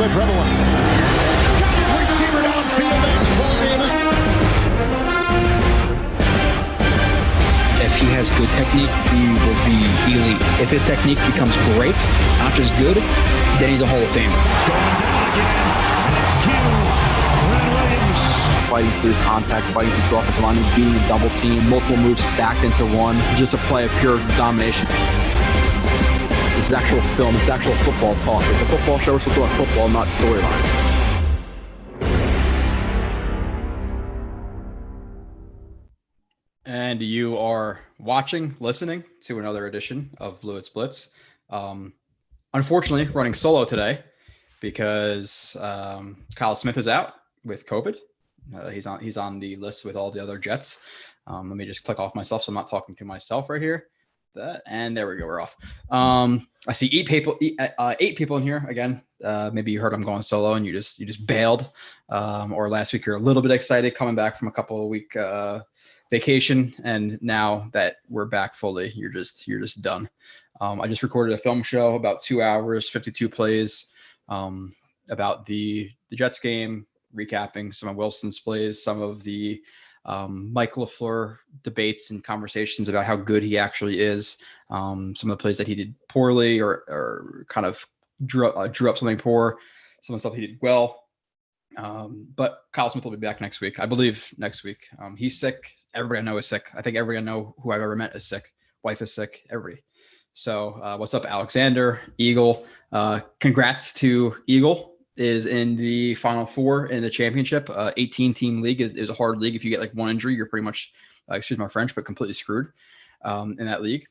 bit prevalent. Got his receiver downfield. If he has good technique, he will be elite. If his technique becomes great, not just good, then he's a Hall of Famer. Going down again. It's Q. Quinn Williams. Fighting through contact, fighting through offensive line, being a double team, multiple moves stacked into one, just a play of pure domination. This is actual film, this is actual football talk. It's a football show, we're supposed to talk football, not storylines. And you are listening to another edition of Blewett's Blitz. Unfortunately, running solo today because Kyle Smith is out with COVID. He's on the list with all the other Jets. Let me just click off myself so I'm not talking to myself right here. And there we go. We're off. I see eight people in here again. Maybe you heard I'm going solo and you just bailed. Or last week you're a little bit excited coming back from a couple of week vacation, and now that we're back fully, you're just done. I just recorded a film show about 2 hours, 52 plays, about the Jets game, recapping some of Wilson's plays, some of the Mike LaFleur debates and conversations about how good he actually is, some of the plays that he did poorly or kind of drew up something poor, some of the stuff he did well. But Kyle Smith will be back next week. I believe next week. He's sick. Everybody I know is sick. I think everybody I know who I've ever met is sick. Wife is sick. Everybody. So what's up, Alexander? Eagle. Congrats to Eagle. Is in the Final Four in the championship. 18-team league is a hard league. If you get like one injury, you're pretty much, excuse my French, but completely screwed in that league.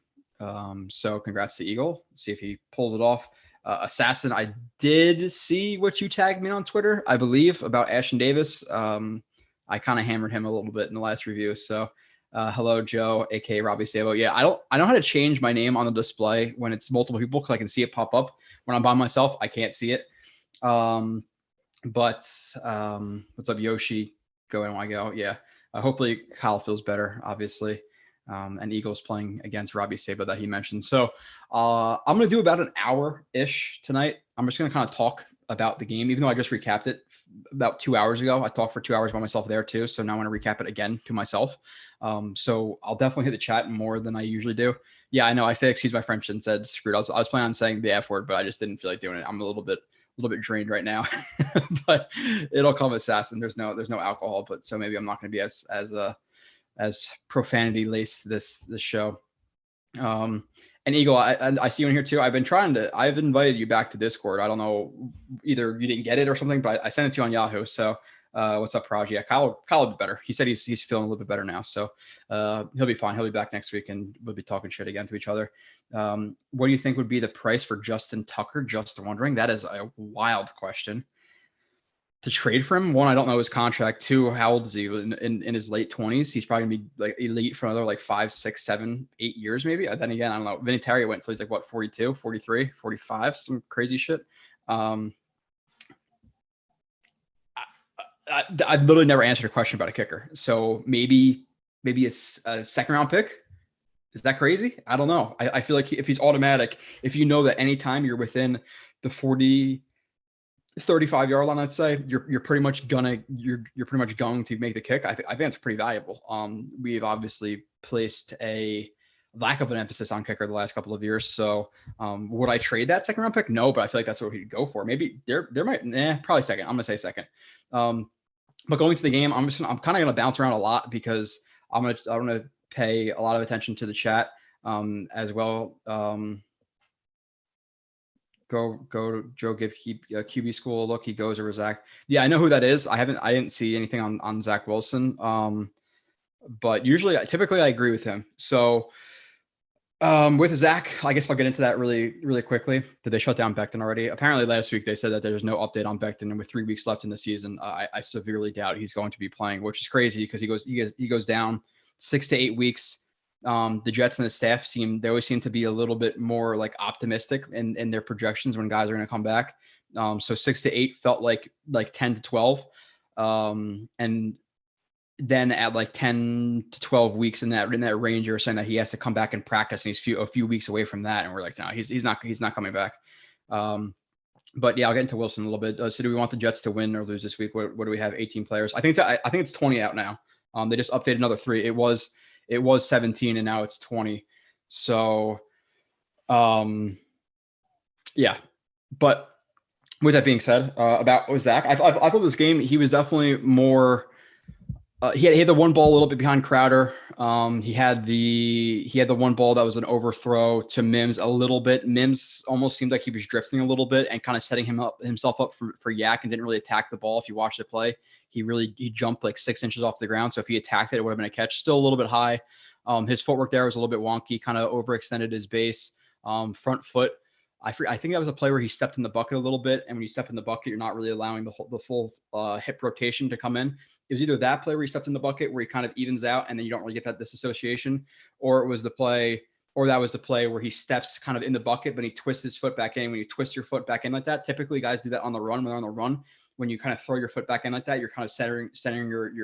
So congrats to Eagle. See if he pulls it off. Assassin, I did see what you tagged me on Twitter, I believe, about Ashton Davis. I kind of hammered him a little bit in the last review. So hello, Joe, aka Robbie Sabo. Yeah, I know how to change my name on the display when it's multiple people because I can see it pop up. When I'm by myself, I can't see it. But what's up, Yoshi? Go in when I go. Yeah. Hopefully Kyle feels better, obviously. And Eagles playing against Robbie Sabo that he mentioned. So I'm going to do about an hour-ish tonight. I'm just going to kind of talk about the game, even though I just recapped it about 2 hours ago. I talked for 2 hours by myself there too. So now I want to recap it again to myself. So I'll definitely hit the chat more than I usually do. Yeah, I know. I say, excuse my French and said screwed. I was planning on saying the F word, but I just didn't feel like doing it. I'm a little bit drained right now, but it'll come assassin. There's no alcohol, but so maybe I'm not going to be as profanity laced this show. And Eagle, I see you in here too. I've invited you back to Discord. I don't know, either you didn't get it or something, but I sent it to you on Yahoo. So what's up, Praj? Yeah, Kyle will be better. He said he's feeling a little bit better now. So he'll be fine. He'll be back next week and we'll be talking shit again to each other. What do you think would be the price for Justin Tucker? Just wondering. That is a wild question. To trade for him, one, I don't know his contract. Two, how old is he? In his late 20s. He's probably gonna be like elite for another like 5, 6, 7, 8 years maybe. Then again, I don't know. Vinatieri went until he's like what, 42, 43, 45, some crazy shit. I literally never answered a question about a kicker. So maybe a second round pick. Is that crazy? I don't know. I feel like if he's automatic, if you know that anytime you're within the 40, 35 yard line, I'd say you're pretty much going to make the kick. I think that's pretty valuable. We've obviously placed a lack of an emphasis on kicker the last couple of years. So would I trade that second round pick? No, but I feel like that's what he'd go for. Maybe there might, probably second. I'm gonna say second. But going to the game, I'm kind of gonna bounce around a lot because I'm gonna pay a lot of attention to the chat as well. Go Joe, give QB school a look. He goes over Zach. Yeah, I know who that is. I didn't see anything on Zach Wilson. But typically I agree with him. So with Zach, I guess I'll get into that really, really quickly. Did they shut down Becton already? Apparently last week they said that there's no update on Becton, and with 3 weeks left in the season, I severely doubt he's going to be playing, which is crazy because he goes down 6 to 8 weeks. The Jets and the staff always seem to be a little bit more like optimistic in their projections when guys are going to come back. So 6 to 8 felt like 10 to 12. And then at like 10 to 12 weeks in that range, you're saying that he has to come back and practice, and he's a few weeks away from that. And we're like, no, he's not coming back. But yeah, I'll get into Wilson a little bit. So do we want the Jets to win or lose this week? What do we have? 18 players. I think it's 20 out now. They just updated another 3. It was 17 and now it's 20. So yeah. But with that being said, about Zach, I thought this game, he was definitely more. He had the one ball a little bit behind Crowder. He had the one ball that was an overthrow to Mims a little bit. Mims almost seemed like he was drifting a little bit and kind of setting himself up for yak, and didn't really attack the ball. If you watch the play, he jumped like 6 inches off the ground. So if he attacked it, it would have been a catch. Still a little bit high. His footwork there was a little bit wonky, kind of overextended his base. Front foot. I think that was a play where he stepped in the bucket a little bit, and when you step in the bucket, you're not really allowing the full hip rotation to come in. It was either that play where he stepped in the bucket where he kind of evens out, and then you don't really get that disassociation, or that was the play where he steps kind of in the bucket, but he twists his foot back in. When you twist your foot back in like that, typically guys do that on the run. When they're on the run, when you kind of throw your foot back in like that, you're kind of centering your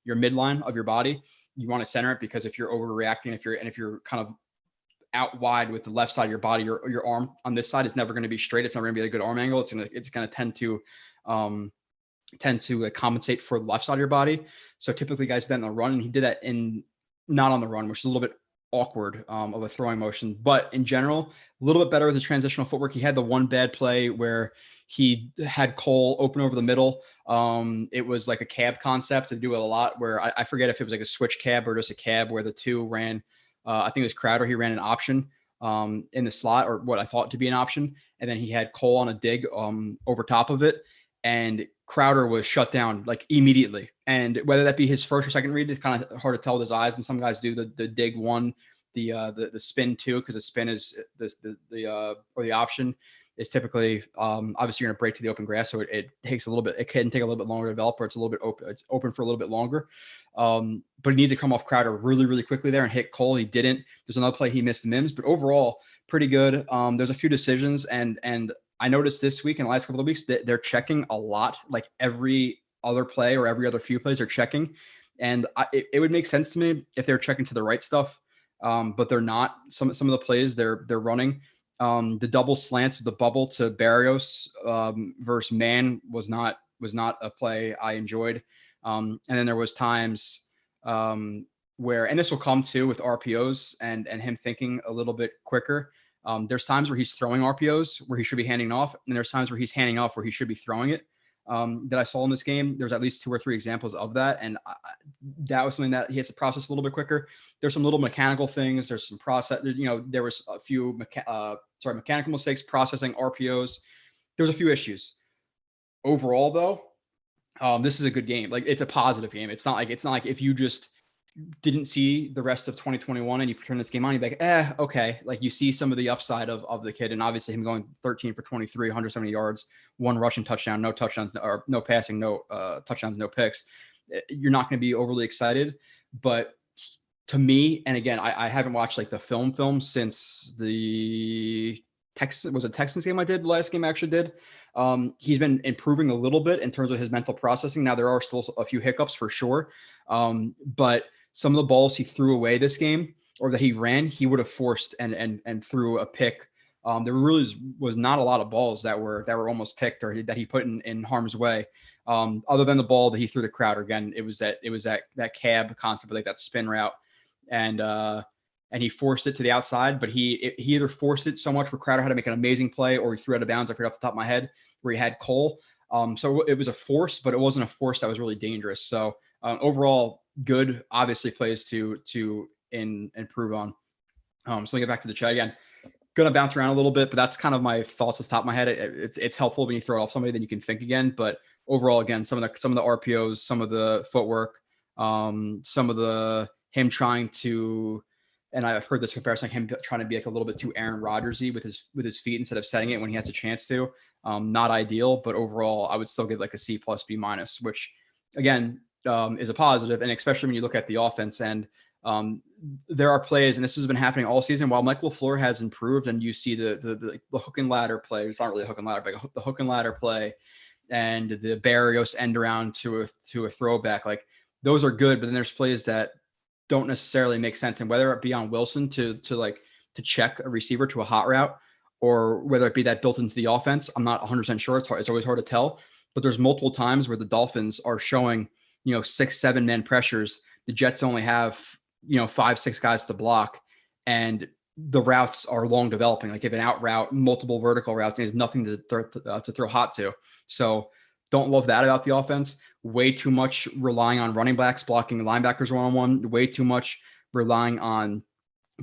midline of your body. You want to center it, because if you're overreacting, if you're kind of out wide with the left side of your body, your arm on this side is never going to be straight. It's not going to be a good arm angle. It's going to tend to compensate for the left side of your body. So typically guys do that in the run, and he did that not on the run, which is a little bit awkward of a throwing motion. But in general, a little bit better with the transitional footwork. He had the one bad play where he had Cole open over the middle. It was like a cab concept to do it a lot, where I forget if it was like a switch cab or just a cab where the two ran. I think it was Crowder. He ran an option in the slot, or what I thought to be an option. And then he had Cole on a dig over top of it. And Crowder was shut down like immediately. And whether that be his first or second read, it's kind of hard to tell with his eyes. And some guys do the dig 1, the spin 2, because the spin is or the option is typically obviously you're going to break to the open grass. So it takes a little bit, it can take a little bit longer to develop, or it's a little bit open. It's open for a little bit longer. But he needed to come off Crowder really, really quickly there and hit Cole. He didn't. There's another play he missed Mims, but overall pretty good. There's a few decisions, and I noticed this week, in the last couple of weeks, that they're checking a lot. Like every other play or every other few plays are checking, and it would make sense to me if they're checking to the right stuff, but they're not. Some of the plays they're running. The double slants with the bubble to Barrios versus man was not a play I enjoyed. And then there was times where, and this will come too with RPOs and him thinking a little bit quicker. There's times where he's throwing RPOs where he should be handing off, and there's times where he's handing off where he should be throwing it. That I saw in this game. There's at least 2 or 3 examples of that, and that was something that he has to process a little bit quicker. There's some little mechanical things. There's some process. There was a few mechanical mistakes processing RPOs. There's a few issues. Overall, though, this is a good game. Like, it's a positive game. It's not like if you just didn't see the rest of 2021 and you turn this game on, you'd be like, okay. Like, you see some of the upside of the kid, and obviously him going 13 for 23, 170 yards, 1 rushing touchdown, no touchdowns, or no passing, no touchdowns, no picks. You're not going to be overly excited, but to me, and again, I haven't watched like the film since the Texans game I did, the last game I actually did. He's been improving a little bit in terms of his mental processing. Now, there are still a few hiccups for sure. But some of the balls he threw away this game, or that he ran, he would have forced and threw a pick. There really was not a lot of balls that were almost picked, or that he put in harm's way. Other than the ball that he threw to Crowder. Again, it was that cab concept, like that spin route. And he forced it to the outside, but he either forced it so much where Crowder had to make an amazing play, or he threw out of bounds. I forget off the top of my head, where he had Cole. So it was a force, but it wasn't a force that was really dangerous. So overall, good, obviously, plays to improve on. So let me get back to the chat again. Going to bounce around a little bit, but that's kind of my thoughts off the top of my head. It's helpful when you throw it off somebody, then you can think again. But overall, again, some of the RPOs, some of the footwork, some of the him trying to, and I've heard this comparison, like him trying to be like a little bit too Aaron Rodgers-y with his feet instead of setting it when he has a chance to. Not ideal, but overall, I would still give like a C+, B-, which again is a positive, and especially when you look at the offense. And there are plays, and this has been happening all season, while Mike LaFleur has improved, and you see the hook and ladder play. It's not really a hook and ladder, but the hook and ladder play, and the Barrios end around to a throwback. Like, those are good, but then there's plays that don't necessarily make sense, and whether it be on Wilson to check a receiver to a hot route, or whether it be that built into the offense. I'm not 100% sure. It's always hard to tell. But there's multiple times where the Dolphins are showing, 6-7 man pressures. The Jets only have, 5-6 guys to block, and the routes are long developing. Like if an out route, multiple vertical routes, and there's nothing to throw hot to. So don't love that about the offense. Way too much relying on running backs blocking linebackers one-on-one. Way too much relying on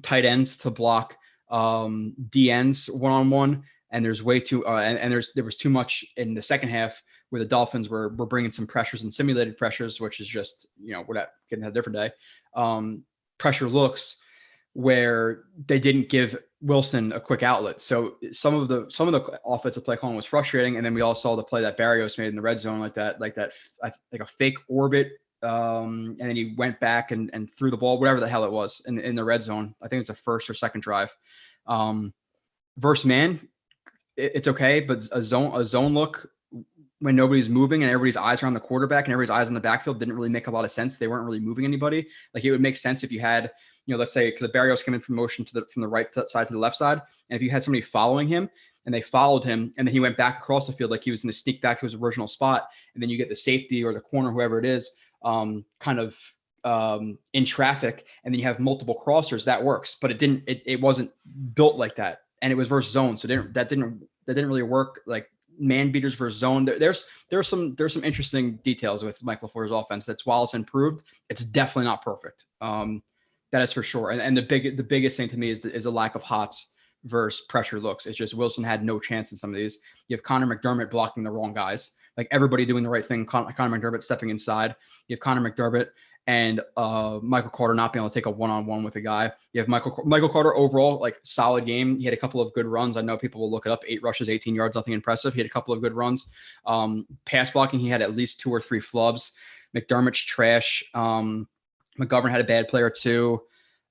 tight ends to block DNs one-on-one. And there's way too there was too much in the second half where the Dolphins were bringing some pressures and simulated pressures, which is just, we're not getting a different day. Pressure looks where they didn't give Wilson a quick outlet. So some of the offensive play calling was frustrating. And then we all saw the play that Barrios made in the red zone, like a fake orbit. And then he went back and threw the ball, whatever the hell it was in the red zone. I think it's the first or second drive. Versus man, it's okay. But a zone look when nobody's moving and everybody's eyes are on the quarterback and everybody's eyes on the backfield didn't really make a lot of sense. They weren't really moving anybody. Like it would make sense if you had, let's say, because Barrios came in from motion from the right side to the left side. And if you had somebody following him and they followed him and then he went back across the field, like he was going to sneak back to his original spot. And then you get the safety or the corner, whoever it is, kind of in traffic. And then you have multiple crossers, that works, but it wasn't built like that. And it was versus zone. So that didn't really work. Like man beaters versus zone. There's some interesting details with Mike LaFleur's offense. That's while it's improved, it's definitely not perfect. That is for sure. And the biggest thing to me is the lack of hots versus pressure looks. It's just Wilson had no chance in some of these. You have Connor McDermott blocking the wrong guys, like everybody doing the right thing. Connor McDermott stepping inside. You have Connor McDermott and Michael Carter not being able to take a one-on-one with a guy. You have Michael Carter overall, like solid game. He had a couple of good runs. I know people will look it up. 8 rushes, 18 yards, nothing impressive. He had a couple of good runs. Pass blocking, he had at least 2 or 3 flubs. McDermott's trash. McGovern had a bad play or two.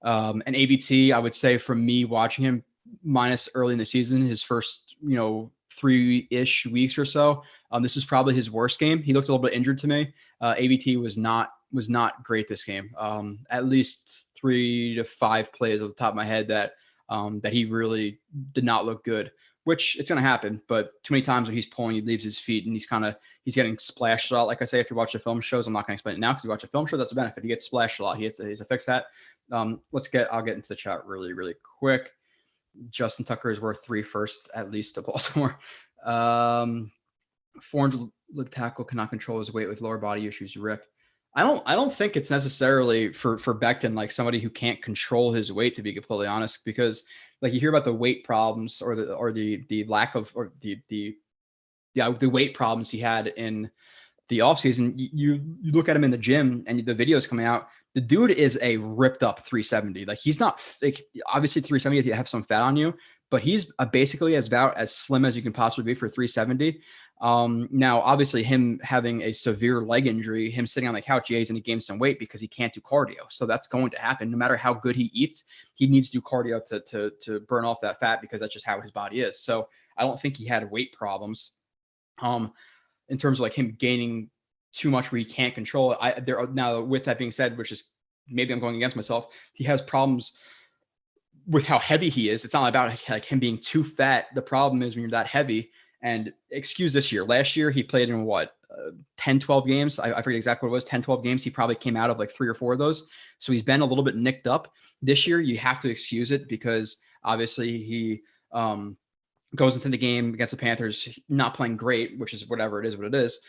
And ABT, I would say from me watching him, minus early in the season, his first, 3-ish weeks or so, this was probably his worst game. He looked a little bit injured to me. ABT was not great this game. At least 3 to 5 plays off the top of my head that he really did not look good, which it's going to happen. But too many times when he's pulling, he leaves his feet and he's getting splashed a lot. Like I say, if you watch the film shows, I'm not going to explain it now because you watch a film show, that's a benefit. He gets splashed a lot. He has to fix that. I'll get into the chat really, really quick. Justin Tucker is worth 3 first, at least to Baltimore. 400 tackle cannot control his weight with lower body issues. Rip. I don't think it's necessarily for Becton, like somebody who can't control his weight, to be completely honest, because like you hear about the weight problems or the lack of, or the weight problems he had in the offseason. You look at him in the gym and the videos coming out, the dude is a ripped up 370. Like he's not, like, obviously 370 if you have some fat on you, but he's basically about as slim as you can possibly be for 370. Now, obviously to having a severe leg injury, him sitting on the couch, he's going to gain some weight because he can't do cardio. So that's going to happen. No matter how good he eats, he needs to do cardio to burn off that fat because that's just how his body is. So I don't think he had weight problems. In terms of like him gaining too much where he can't control it. Now, with that being said, which is maybe I'm going against myself, he has problems with how heavy he is. It's not about like him being too fat. The problem is when you're that heavy. And excuse this year. Last year, he played in 10, 12 games. I forget exactly what it was, 10, 12 games. He probably came out of like 3 or 4 of those. So he's been a little bit nicked up. This year, you have to excuse it because obviously he goes into the game against the Panthers, not playing great, which is whatever it is, what it is.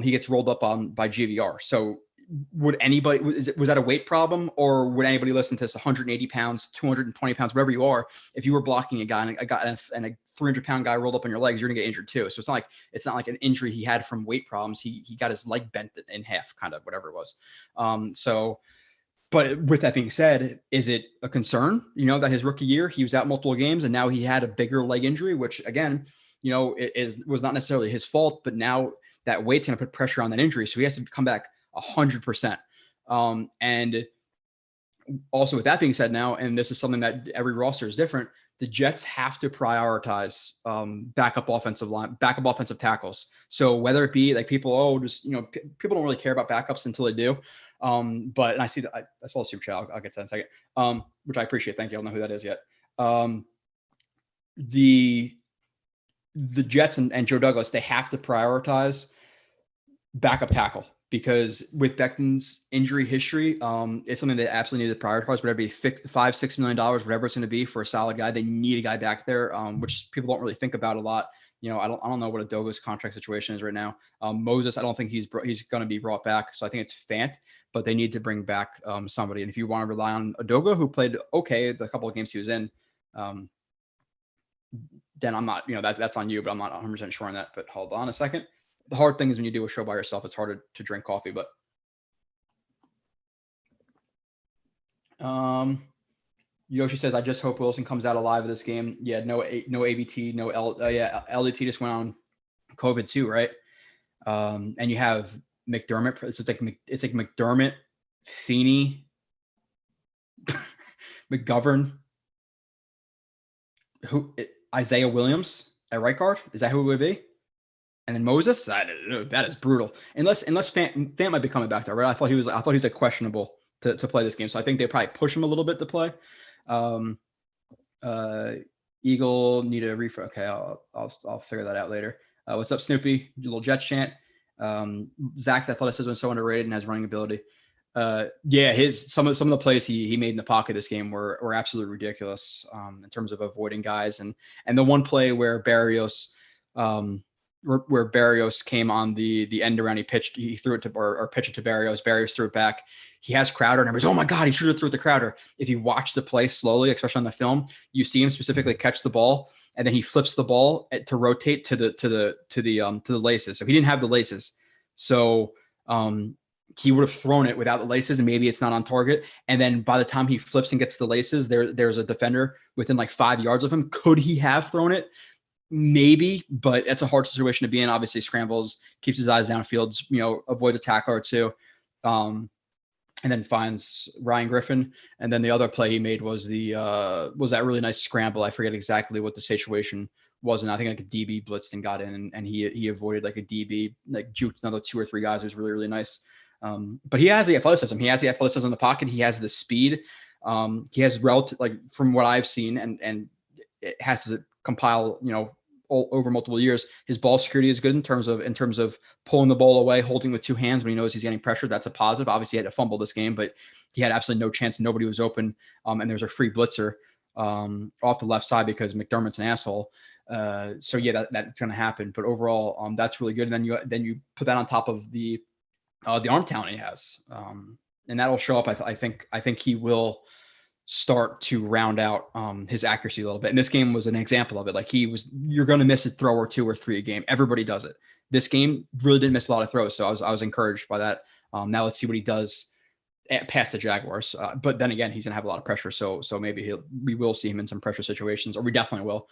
He gets rolled up by GVR. So would anybody, was that a weight problem, or would anybody listen to this 180 pounds, 220 pounds, wherever you are, if you were blocking a guy and a 300-pound guy rolled up on your legs, you're gonna get injured too. So it's not like an injury he had from weight problems. He got his leg bent in half, kind of, whatever it was. But with that being said, is it a concern, that his rookie year, he was out multiple games and now he had a bigger leg injury, which again, was not necessarily his fault, but now that weight's going to put pressure on that injury. So he has to come back 100%. And also with that being said now, and this is something that every roster is different, the Jets have to prioritize backup offensive tackles. So whether it be like people don't really care about backups until they do. But and I see that I saw a super chat. I'll get to that in a second. Which I appreciate. Thank you. I don't know who that is yet. the Jets and Joe Douglas, they have to prioritize backup tackle, because with Becton's injury history, it's something they absolutely need to prioritize. Whatever it be, $5-6 million, whatever it's going to be for a solid guy, they need a guy back there, which people don't really think about a lot. I don't know what a Douglas contract situation is right now. Moses, I don't think he's going to be brought back, so I think it's Fant, but they need to bring back somebody. And if you want to rely on Adoga, who played okay the couple of games he was in, then I'm not, that's on you, but I'm not 100% sure on that. But hold on a second. The hard thing is when you do a show by yourself, it's harder to drink coffee. But Yoshi says, I just hope Wilson comes out alive of this game. Yeah, no ABT, no LDT just went on COVID too, right? And you have McDermott. It's like McDermott, Feeney, McGovern, Isaiah Williams at right guard. Is that who it would be? And then Moses, that is brutal. Unless Fant might be coming back there, right? I thought he was like questionable to play this game, so I think they probably push him a little bit to play. Eagle need a refresh. Okay, I'll figure that out later. What's up, Snoopy? Little Jets chant. Zach's athleticism is so underrated and has running ability. Some of the plays he made in the pocket this game were absolutely ridiculous in terms of avoiding guys, and the one play where Barrios came on the end around, he threw it to or pitched it to Barrios. Barrios threw it back. He has Crowder, and everybody's, oh my God, he should have threw it to Crowder. If you watch the play slowly, especially on the film, you see him specifically catch the ball, and then he flips the ball to rotate to the laces. So he didn't have the laces, so he would have thrown it without the laces, and maybe it's not on target. And then by the time he flips and gets the laces, there's a defender within like 5 yards of him. Could he have thrown it? Maybe, but it's a hard situation to be in. Obviously, scrambles, keeps his eyes downfield, avoids a tackle or two, and then finds Ryan Griffin. And then the other play he made was that really nice scramble. I forget exactly what the situation was, and I think like a DB blitzed and got in, and he avoided like a DB, like juked another 2 or 3 guys. It was really, really nice. But he has the athleticism. He has the athleticism in the pocket. He has the speed. He has relative, like from what I've seen, and it has to compile, all over multiple years. His ball security is good in terms of pulling the ball away, holding with 2 hands when he knows he's getting pressure. That's a positive. Obviously, he had to fumble this game, but he had absolutely no chance. Nobody was open. And there's a free blitzer off the left side because McDermott's an asshole. So yeah, that's going to happen. But overall, that's really good. And then you put that on top of the arm talent he has, and that'll show up. I think he will start to round out his accuracy a little bit. And this game was an example of it. Like you're going to miss a throw or 2 or 3 a game. Everybody does it. This game really didn't miss a lot of throws. So I was encouraged by that. Now let's see what he does past the Jaguars. But then again, he's going to have a lot of pressure. So maybe we will see him in some pressure situations, or we definitely will.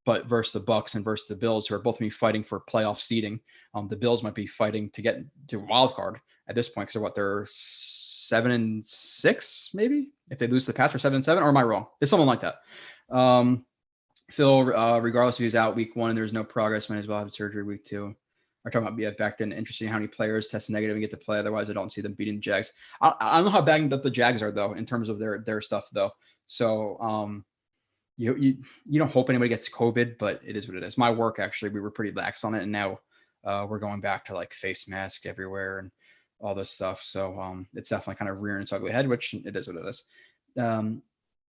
But versus the Bucs and versus the Bills, who are both going to be fighting for playoff seeding, the Bills might be fighting to get to wild card at this point, because they're 7-6, maybe if they lose to the Pats, or 7-7, or am I wrong? It's something like that. Phil, regardless if he's out week 1 and there's no progress, might as well have surgery week 2. We're talking about back then. Interesting how many players test negative and get to play. Otherwise, I don't see them beating the Jags. I don't know how banged up the Jags are though in terms of their stuff though. So you don't hope anybody gets COVID, but it is what it is. My work, actually, we were pretty lax on it, and now we're going back to like face mask everywhere and all this stuff. So it's definitely kind of rearing its ugly head, which it is what it is.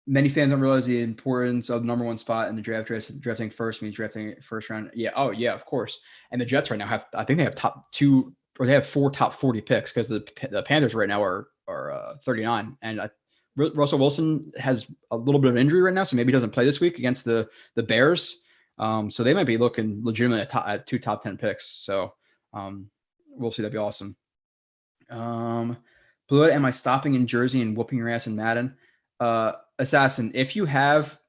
Many fans don't realize the importance of the number 1 spot in the draft. Drafting first means drafting first round. Yeah. Oh yeah, of course. And the Jets right now I think they have top 2, or they have 4 top 40 picks, because the Panthers right now are 39. And Russell Wilson has a little bit of injury right now, so maybe he doesn't play this week against the Bears. So they might be looking legitimately at 2 top 10 picks. So we'll see. That'd be awesome. Blewett, am I stopping in Jersey and whooping your ass in Madden? Assassin, if you have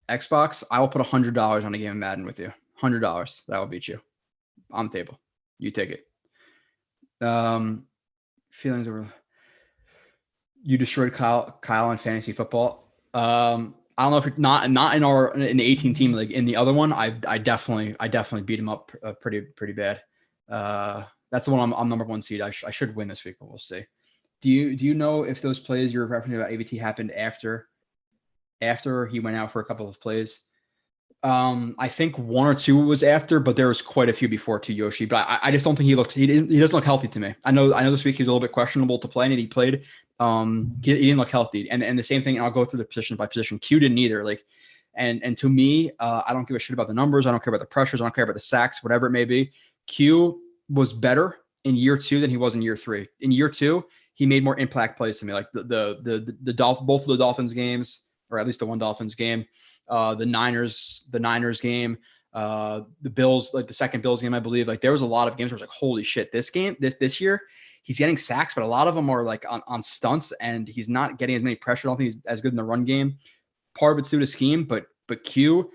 Xbox, I will put $100 on a game of Madden with you. $100. That will beat you on the table. You take it. Feelings over. You destroyed Kyle on fantasy football. I don't know if not in the 18 team league. In the other one, I definitely beat him up pretty bad. That's the one I'm number 1 seed. I should win this week, but we'll see. Do you know if those plays you're referencing about ABT happened after he went out for a couple of plays? I think one or two was after, but there was quite a few before to Yoshi. But I just don't think he doesn't look healthy to me. I know this week he was a little bit questionable to play, and he played. He didn't look healthy, and the same thing. I'll go through the position by position. Q didn't either. Like, and to me, I don't give a shit about the numbers. I don't care about the pressures. I don't care about the sacks, whatever it may be. Q was better in year 2 than he was in year 3. In year 2, he made more impact plays to me. Like both of the Dolphins games, or at least the one Dolphins game. The Niners game, the Bills, like the second Bills game, I believe. Like there was a lot of games where I was like, holy shit, this year, he's getting sacks, but a lot of them are like on stunts, and he's not getting as many pressure. I don't think he's as good in the run game. Part of it's due to scheme, but Q,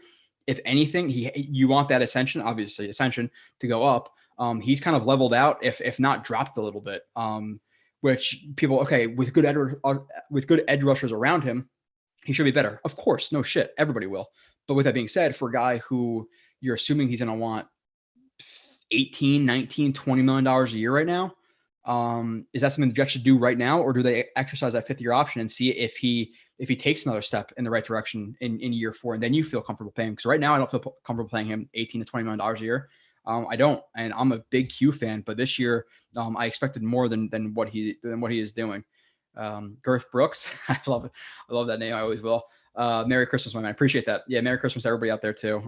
if anything, you want that ascension to go up. He's kind of leveled out, if not dropped a little bit. Which people, okay, with good edge rushers around him, he should be better. Of course, no shit. Everybody will. But with that being said, for a guy who you're assuming he's going to want 18, 19, $20 million a year right now, is that something the Jets should do right now? Or do they exercise that 5th-year option and see if he takes another step in the right direction in year 4, and then you feel comfortable paying him? Because right now I don't feel comfortable paying him $18 to $20 million a year. I don't, and I'm a big Q fan, but this year I expected more than what he is doing. Girth Brooks. I love that name. I always will. Merry Christmas, my man. I appreciate that. Yeah. Merry Christmas, everybody out there too.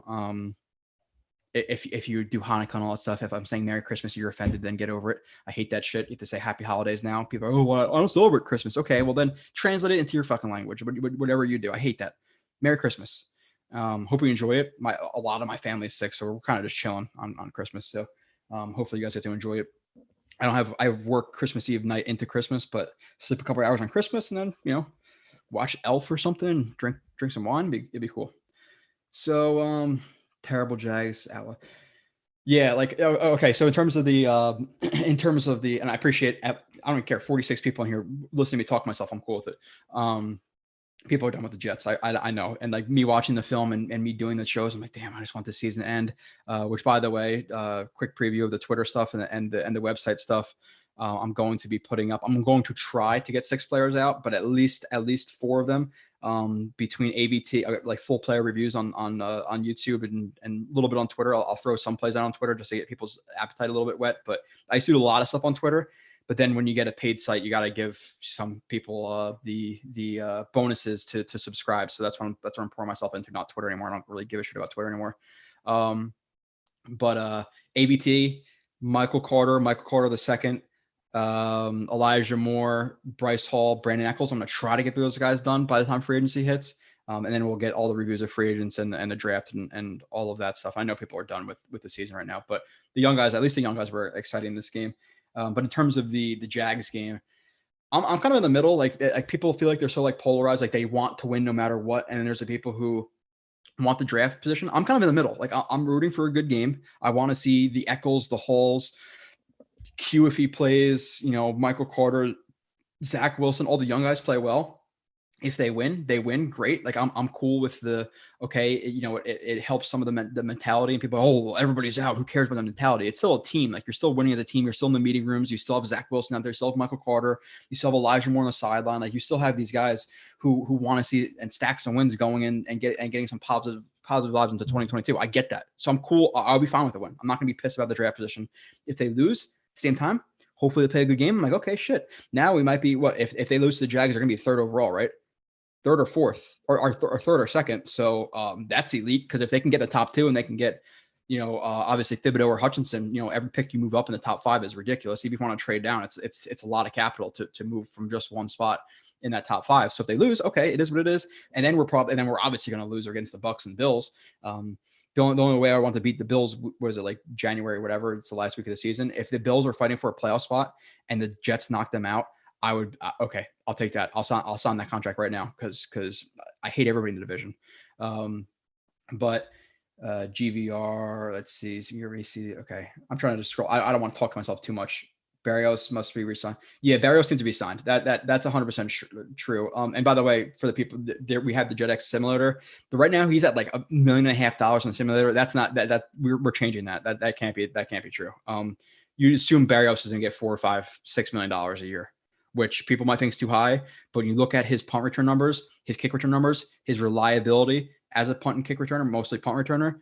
If you do Hanukkah and all that stuff, if I'm saying Merry Christmas, you're offended, then get over it. I hate that shit. You have to say Happy Holidays now. People are, oh, well, I don't celebrate Christmas. Okay. Well then translate it into your fucking language, whatever you do. I hate that. Merry Christmas. Hope you enjoy it. A lot of my family's sick, so we're kind of just chilling on Christmas. So, hopefully you guys get to enjoy it. I have work Christmas Eve night into Christmas, but sleep a couple of hours on Christmas and then, watch Elf or something and drink some wine. It'd be cool. So, terrible Jags. Yeah. Like, okay. So in terms of the, and I appreciate, I don't care. 46 people in here listening to me talk to myself. I'm cool with it. People are done with the Jets. I know. And like me watching the film and me doing the shows, I'm like, damn, I just want this season to end. Which, by the way, quick preview of the Twitter stuff and the website stuff. I'm going to be putting up. I'm going to try to get 6 players out, but at least 4 of them between ABT, like full player reviews on YouTube and a little bit on Twitter. I'll throw some plays out on Twitter just to get people's appetite a little bit wet. But I used to do a lot of stuff on Twitter. But then when you get a paid site, you got to give some people the bonuses to subscribe. So that's what I'm pouring myself into, not Twitter anymore. I don't really give a shit about Twitter anymore. But ABT, Michael Carter the second, Elijah Moore, Bryce Hall, Brandon Eccles. I'm going to try to get those guys done by the time free agency hits. And then we'll get all the reviews of free agents and the draft and all of that stuff. I know people are done with the season right now, but at least the young guys were exciting in this game. But in terms of the Jags game, I'm kind of in the middle. Like people feel like they're so like polarized, like they want to win no matter what. And then there's the people who want the draft position. I'm kind of in the middle. Like I'm rooting for a good game. I want to see the Eccles, the Halls, Q if he plays, Michael Carter, Zach Wilson, all the young guys play well. If they win, great. Like I'm cool with it helps some of the mentality and people, oh, well, everybody's out. Who cares about the mentality? It's still a team. Like you're still winning as a team. You're still in the meeting rooms. You still have Zach Wilson out there. You still have Michael Carter. You still have Elijah Moore on the sideline. Like you still have these guys who want to see and stack some wins going in and getting some positive vibes into 2022. I get that. So I'm cool. I'll be fine with the win. I'm not going to be pissed about the draft position. If they lose, same time, hopefully they play a good game. I'm like, okay, shit. Now we might be if they lose to the Jags, they're going to be 3rd overall, right? 3rd or 4th or 3rd or 2nd. So that's elite because if they can get the top 2 and they can get, obviously Thibodeau or Hutchinson, every pick you move up in the top 5 is ridiculous. Even if you want to trade down, it's a lot of capital to move from just one spot in that top 5. So if they lose, okay, it is what it is. And then we're obviously going to lose against the Bucs and Bills. The only way I want to beat the Bills was it like January, whatever. It's the last week of the season. If the Bills are fighting for a playoff spot and the Jets knock them out, I would, okay, I'll take that. I'll sign that contract right now because I hate everybody in the division. But GVR, let's see. So you already see, okay. I'm trying to just scroll. I don't want to talk to myself too much. Barrios must be re-signed. Yeah, Barrios needs to be signed. That's 100% true. And by the way, for the people there, we have the JetX simulator, but right now he's at like $1.5 million on the simulator. That's not that we're changing that. That can't be true. You assume Barrios is going to get $4 or $5, $6 million a year, which people might think is too high. But when you look at his punt return numbers, his kick return numbers, his reliability, as a punt and kick returner, mostly punt returner.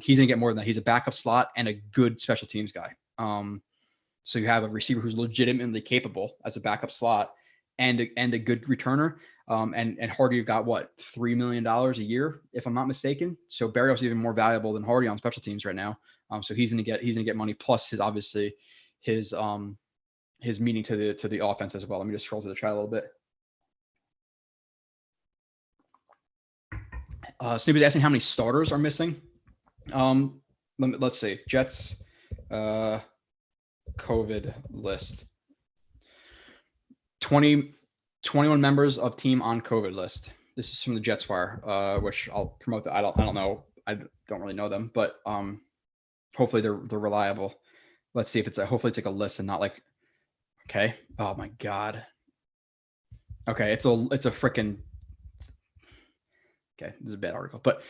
He's going to get more than that. He's a backup slot and a good special teams guy. So you have a receiver who's legitimately capable as a backup slot and a good returner. And Hardy got what, $3 million a year, if I'm not mistaken. So Berrios even more valuable than Hardy on special teams right now. So he's gonna get money plus his meaning to the offense as well. Let me just scroll to the chat a little bit. Snoopy's asking how many starters are missing. Let's see. Jets COVID list. 21 members of team on COVID list. This is from the Jets Wire, which I'll promote. That I don't know. I don't really know them, but hopefully they're reliable. Let's see if hopefully it's like a list and not like, okay. Oh my God. Okay. It's a freaking, okay. This is a bad article, but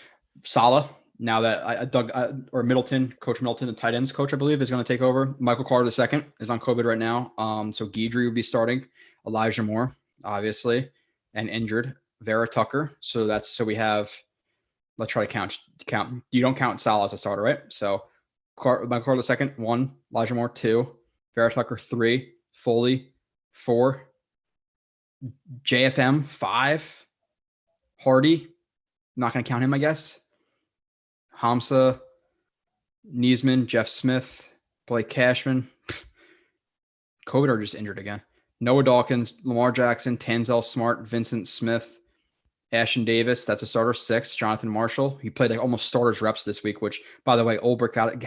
Saleh, now that Coach Middleton, the tight ends coach, I believe, is going to take over. Michael Carter II is on COVID right now. So Guidry will be starting. Elijah Moore, obviously, and injured. Vera Tucker. So we have, let's try to count. You don't count Saleh as a starter, right? So Michael Carter II, 1, Elijah Moore, 2, Vera Tucker, 3, Foley, 4, JFM, 5, Hardy, not going to count him, I guess. Hamza, Niesman, Jeff Smith, Blake Cashman. COVID are just injured again. Noah Dawkins, Lamar Jackson, Tanzel Smart, Vincent Smith, Ashton Davis. That's a starter. 6. Jonathan Marshall. He played like almost starters reps this week, which, by the way, Ulbrich got it.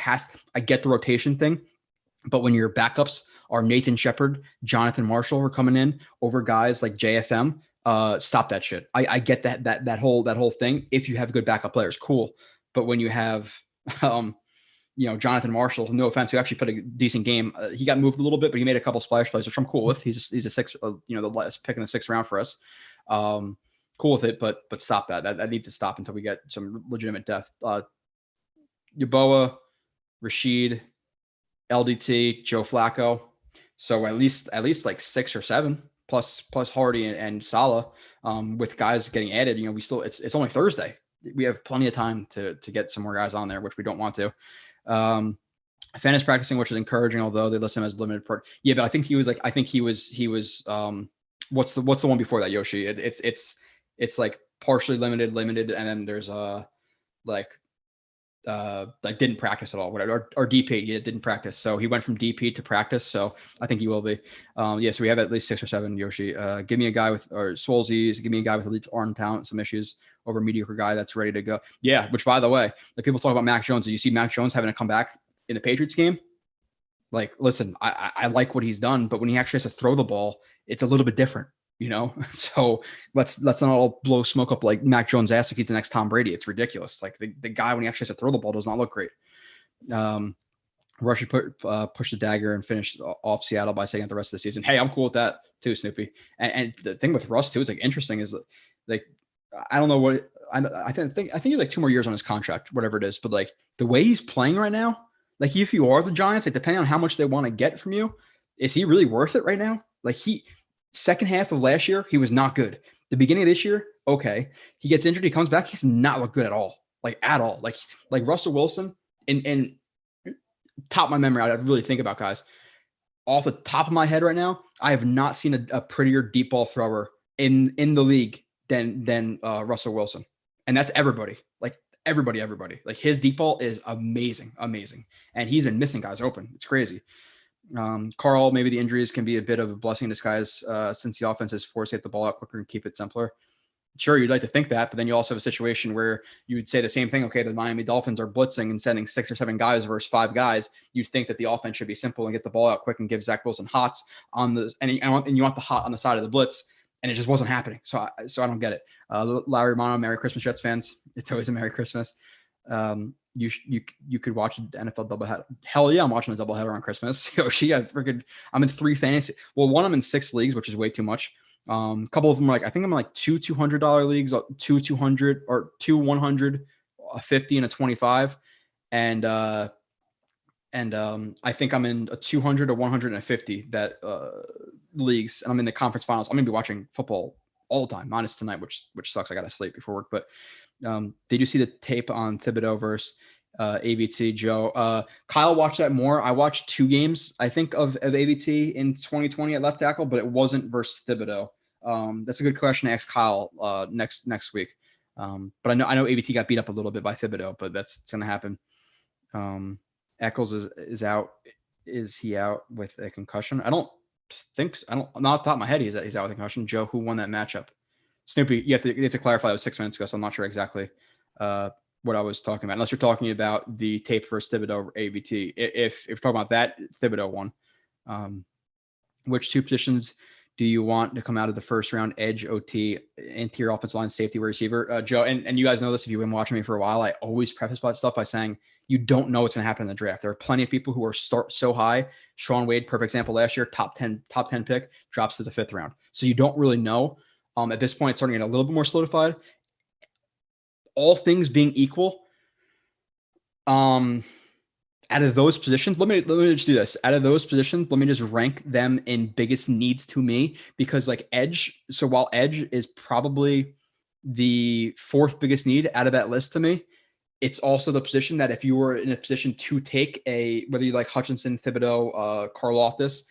I get the rotation thing, but when your backups are Nathan Shepard, Jonathan Marshall are coming in over guys like JFM, stop that shit. I get that whole thing. If you have good backup players, cool. But when you have, Jonathan Marshall, no offense, who actually put a decent game, he got moved a little bit, but he made a couple splash plays, which I'm cool with. He's a 6, the last pick in the 6th round for us. Cool with it, but stop that. That needs to stop until we get some legitimate depth. Yaboa, Rashid, LDT, Joe Flacco. So at least like 6 or 7 plus Hardy and Saleh, with guys getting added. It's only Thursday. We have plenty of time to get some more guys on there, which we don't want to. Fan is practicing, which is encouraging, although they list him as limited part. Yeah, but I think he was what's the one before that, Yoshi? It's like partially limited, and then there's didn't practice at all, whatever, or DP. Yeah, didn't practice. So he went from DP to practice. So I think he will be. So we have at least 6 or 7, Yoshi. Give me a guy with Swolzies. Give me a guy with elite arm talent, some issues, over a mediocre guy that's ready to go. Yeah, which, by the way, like, people talk about Mac Jones. And you see Mac Jones having to come back in the Patriots game. Like, listen, I like what he's done, but when he actually has to throw the ball, it's a little bit different. So let's not all blow smoke up like Mac Jones' ass like he's the next Tom Brady. It's ridiculous. Like, the guy, when he actually has to throw the ball, does not look great. Rush should push the dagger and finish off Seattle by saying it the rest of the season. Hey, I'm cool with that too, Snoopy. And the thing with Russ too, it's like interesting is like, I don't know what I think he's like 2 more years on his contract, whatever it is. But like the way he's playing right now, like if you are the Giants, like depending on how much they want to get from you, is he really worth it right now? Like second half of last year, he was not good. The beginning of this year, okay. He gets injured, he comes back, he's not look good at all. Like at all. Like Russell Wilson, and top of my memory, I really think about guys. Off the top of my head right now, I have not seen a prettier deep ball thrower in the league than Russell Wilson. And that's everybody. Like everybody. Like his deep ball is amazing. And he's been missing guys open. It's crazy. Carl, maybe the injuries can be a bit of a blessing in disguise since the offense is forced to get the ball out quicker and keep it simpler. Sure, you'd like to think that, but then you also have a situation where you would say the same thing. Okay, the Miami Dolphins are blitzing and sending 6 or 7 guys versus 5 guys. You'd think that the offense should be simple and get the ball out quick and give Zach Wilson hots on the and you want the hot on the side of the blitz, and it just wasn't happening. So I don't get it. Larry Romano, Merry Christmas, Jets fans. It's always a Merry Christmas. You could watch an NFL doubleheader. Hell yeah, I'm watching a doubleheader on Christmas. I'm in 3 fantasy. Well, one I'm in 6 leagues, which is way too much. A couple of them are like, I think I'm in like 2 $200 leagues, 2 200 or 2 100, a 50 and a 25, and I think I'm in a 200, a 100 and a 50 that leagues, and I'm in the conference finals. I'm gonna be watching football all the time, minus tonight, which sucks. I gotta sleep before work, but Did you see the tape on Thibodeau versus ABT, Joe? Kyle watched that more. I watched 2 games, I think, of ABT in 2020 at left tackle, but it wasn't versus Thibodeau. That's a good question to ask Kyle next week. But I know ABT got beat up a little bit by Thibodeau, but it's going to happen. Eccles is out. Is he out with a concussion? I don't think so. Not off the top of my head, he's out with a concussion. Joe, who won that matchup? Snoopy, you have to clarify. It was 6 minutes ago, so I'm not sure exactly what I was talking about. Unless you're talking about the tape versus Thibodeau ABT. If you're talking about that, Thibodeau won. Which 2 positions do you want to come out of the first round? Edge, OT, interior offensive line, safety, receiver. Joe, and you guys know this if you've been watching me for a while. I always preface about stuff by saying you don't know what's going to happen in the draft. There are plenty of people who are start so high. Sean Wade, perfect example last year, top 10 pick, drops to the 5th round. So you don't really know. At this point, it's starting to get a little bit more solidified. All things being equal, out of those positions, let me just do this. Out of those positions, let me just rank them in biggest needs to me, because like edge. So while edge is probably the 4th biggest need out of that list to me, it's also the position that if you were in a position to take whether you like Hutchinson, Thibodeau, Karlaftis,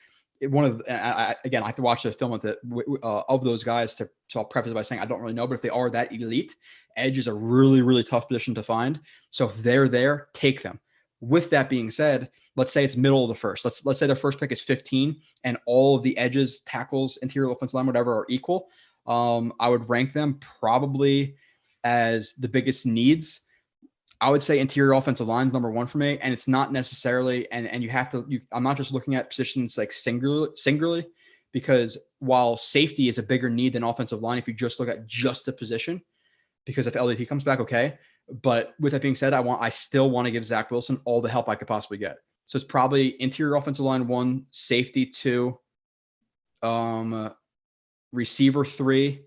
again, I have to watch the film of those guys so I'll preface it by saying I don't really know, but if they are that elite, edge is a really, really tough position to find. So if they're there, take them. With that being said, let's say it's middle of the first. Let's say their first pick is 15 and all of the edges, tackles, interior offensive line, whatever are equal. I would rank them probably as the biggest needs. I would say interior offensive line is number 1 for me. And it's not necessarily, and you have to, I'm not just looking at positions like singularly, because while safety is a bigger need than offensive line, if you just look at just the position, because if LDT comes back, okay. But with that being said, I still want to give Zach Wilson all the help I could possibly get. So it's probably interior offensive line 1, safety 2, receiver 3,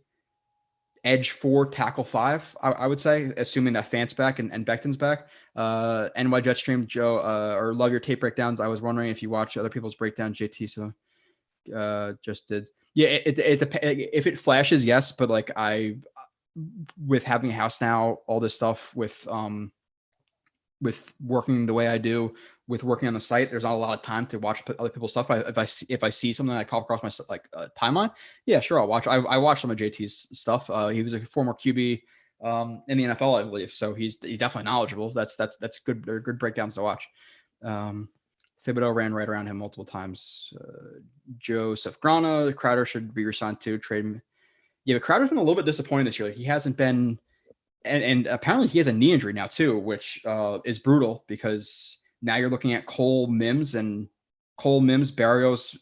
edge 4, tackle 5, I would say, assuming that Fant's back and Becton's back. NY Jetstream, Joe, or love your tape breakdowns. I was wondering if you watch other people's breakdowns, JT. So just did. Yeah, if it flashes, yes, but like with having a house now, all this stuff with working the way I do, with working on the site, there's not a lot of time to watch other people's stuff. But if I see something like pop across my timeline, yeah, sure, I'll watch. I watched some of JT's stuff. He was a former QB in the NFL, I believe, so he's definitely knowledgeable. That's good. They're good breakdowns to watch. Thibodeau ran right around him multiple times. Joseph Grana, Crowder should be resigned too. Trade him. Yeah, but Crowder's been a little bit disappointing this year. Like he hasn't been, and apparently he has a knee injury now too, which is brutal because now you're looking at Cole Mims, Barrios,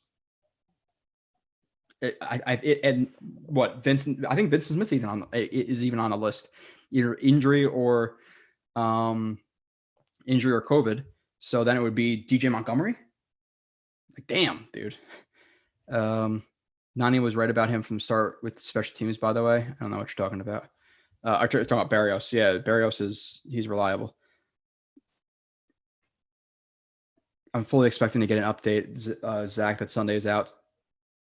and what Vincent. I think Vincent Smith is even on a list, either injury or COVID. So then it would be DJ Montgomery. Like, damn, dude. Nani was right about him from the start with special teams, by the way. I don't know what you're talking about. I'm talking about Barrios. Yeah, Barrios he's reliable. I'm fully expecting to get an update, Zach, that Sunday is out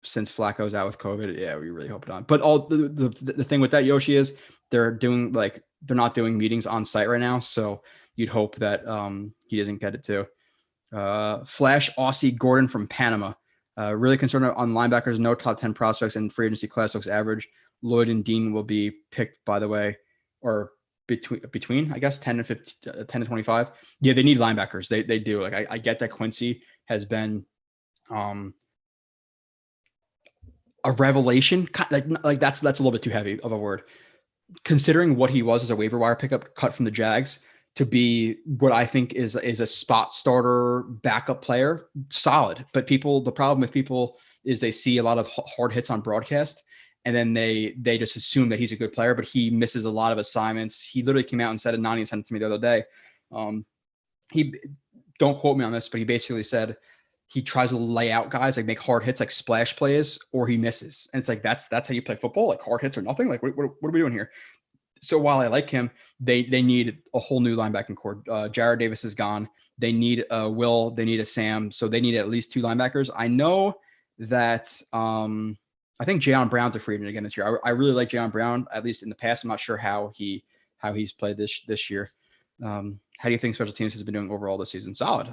since Flacco's out with COVID. Yeah, we really hope not. But all the thing with that, Yoshi, is they're not doing meetings on site right now. So you'd hope that he doesn't get it too. Flash Aussie Gordon from Panama. Really concerned on linebackers. No top 10 prospects in free agency class. Looks average. Lloyd and Dean will be picked, by the way, or between I guess 10 to 25. Yeah, they need linebackers. They do. Like I get that Quincy has been a revelation. Like that's a little bit too heavy of a word, considering what he was as a waiver wire pickup cut from the Jags to be what I think is a spot starter backup player. Solid. But the problem with people is they see a lot of hard hits on broadcast and then they just assume that he's a good player, but he misses a lot of assignments. He literally came out and said, and Nani sent it to me the other day. He don't quote me on this, but he basically said he tries to lay out guys, like make hard hits, like splash plays, or he misses. And it's like, that's how you play football, like hard hits or nothing. Like, what are we doing here? So while I like him, they need a whole new linebacking core. Jared Davis is gone. They need a Will. They need a Sam. So they need at least 2 linebackers. I know that I think Jayon Brown's a free agent again this year. I really like Jayon Brown, at least in the past. I'm not sure how he how he's played this year. How do you think special teams has been doing overall this season? Solid.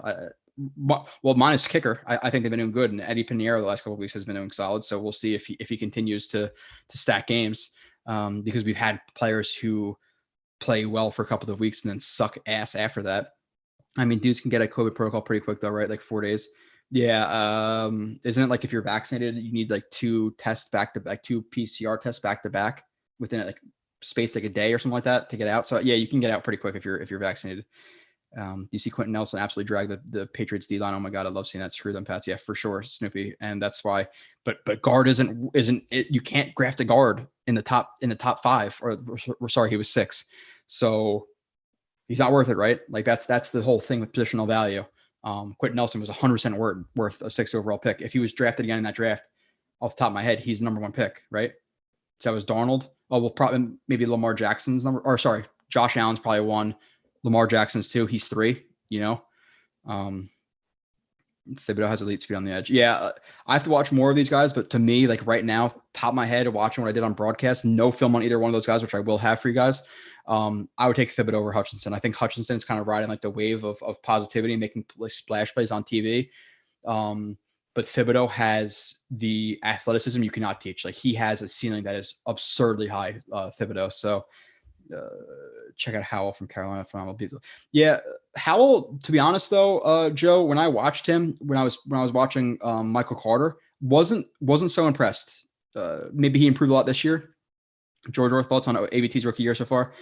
Well, minus kicker, I think they've been doing good, and Eddie Pinheiro the last couple of weeks has been doing solid. So we'll see if he continues to stack games, because we've had players who play well for a couple of weeks and then suck ass after that. I mean, dudes can get a COVID protocol pretty quick though, right? Like 4 days. Yeah. Isn't it like if you're vaccinated, you need like 2 tests back to back, 2 PCR tests back to back within like space like a day or something like that to get out. So yeah, you can get out pretty quick if you're vaccinated. You see Quentin Nelson absolutely drag the Patriots D line. Oh my God, I love seeing that. Screw them, Pats. Yeah, for sure, Snoopy. And that's why. But guard isn't it? You can't draft a guard in the top 5. Or sorry, he was 6. So he's not worth it, right? Like that's the whole thing with positional value. Quentin Nelson was 100% worth a 6th overall pick. If he was drafted again in that draft, off the top of my head, he's the number 1 pick, right? So that was Darnold. Oh, well, probably maybe Lamar Jackson's number, or sorry, Josh Allen's probably 1. Lamar Jackson's 2. He's 3. You know, Thibodeau has elite speed on the edge. Yeah, I have to watch more of these guys, but to me, like right now, top of my head, watching what I did on broadcast, no film on either one of those guys, which I will have for you guys. I would take Thibodeau over Hutchinson. I think Hutchinson's kind of riding like the wave of positivity, making like splash plays on TV. But Thibodeau has the athleticism you cannot teach. Like he has a ceiling that is absurdly high, Thibodeau. So check out Howell from Carolina. Phenomenal people. Yeah, Howell. To be honest, though, Joe, when I watched him, when I was watching Michael Carter, wasn't so impressed. Maybe he improved a lot this year. George, your thoughts on ABT's rookie year so far?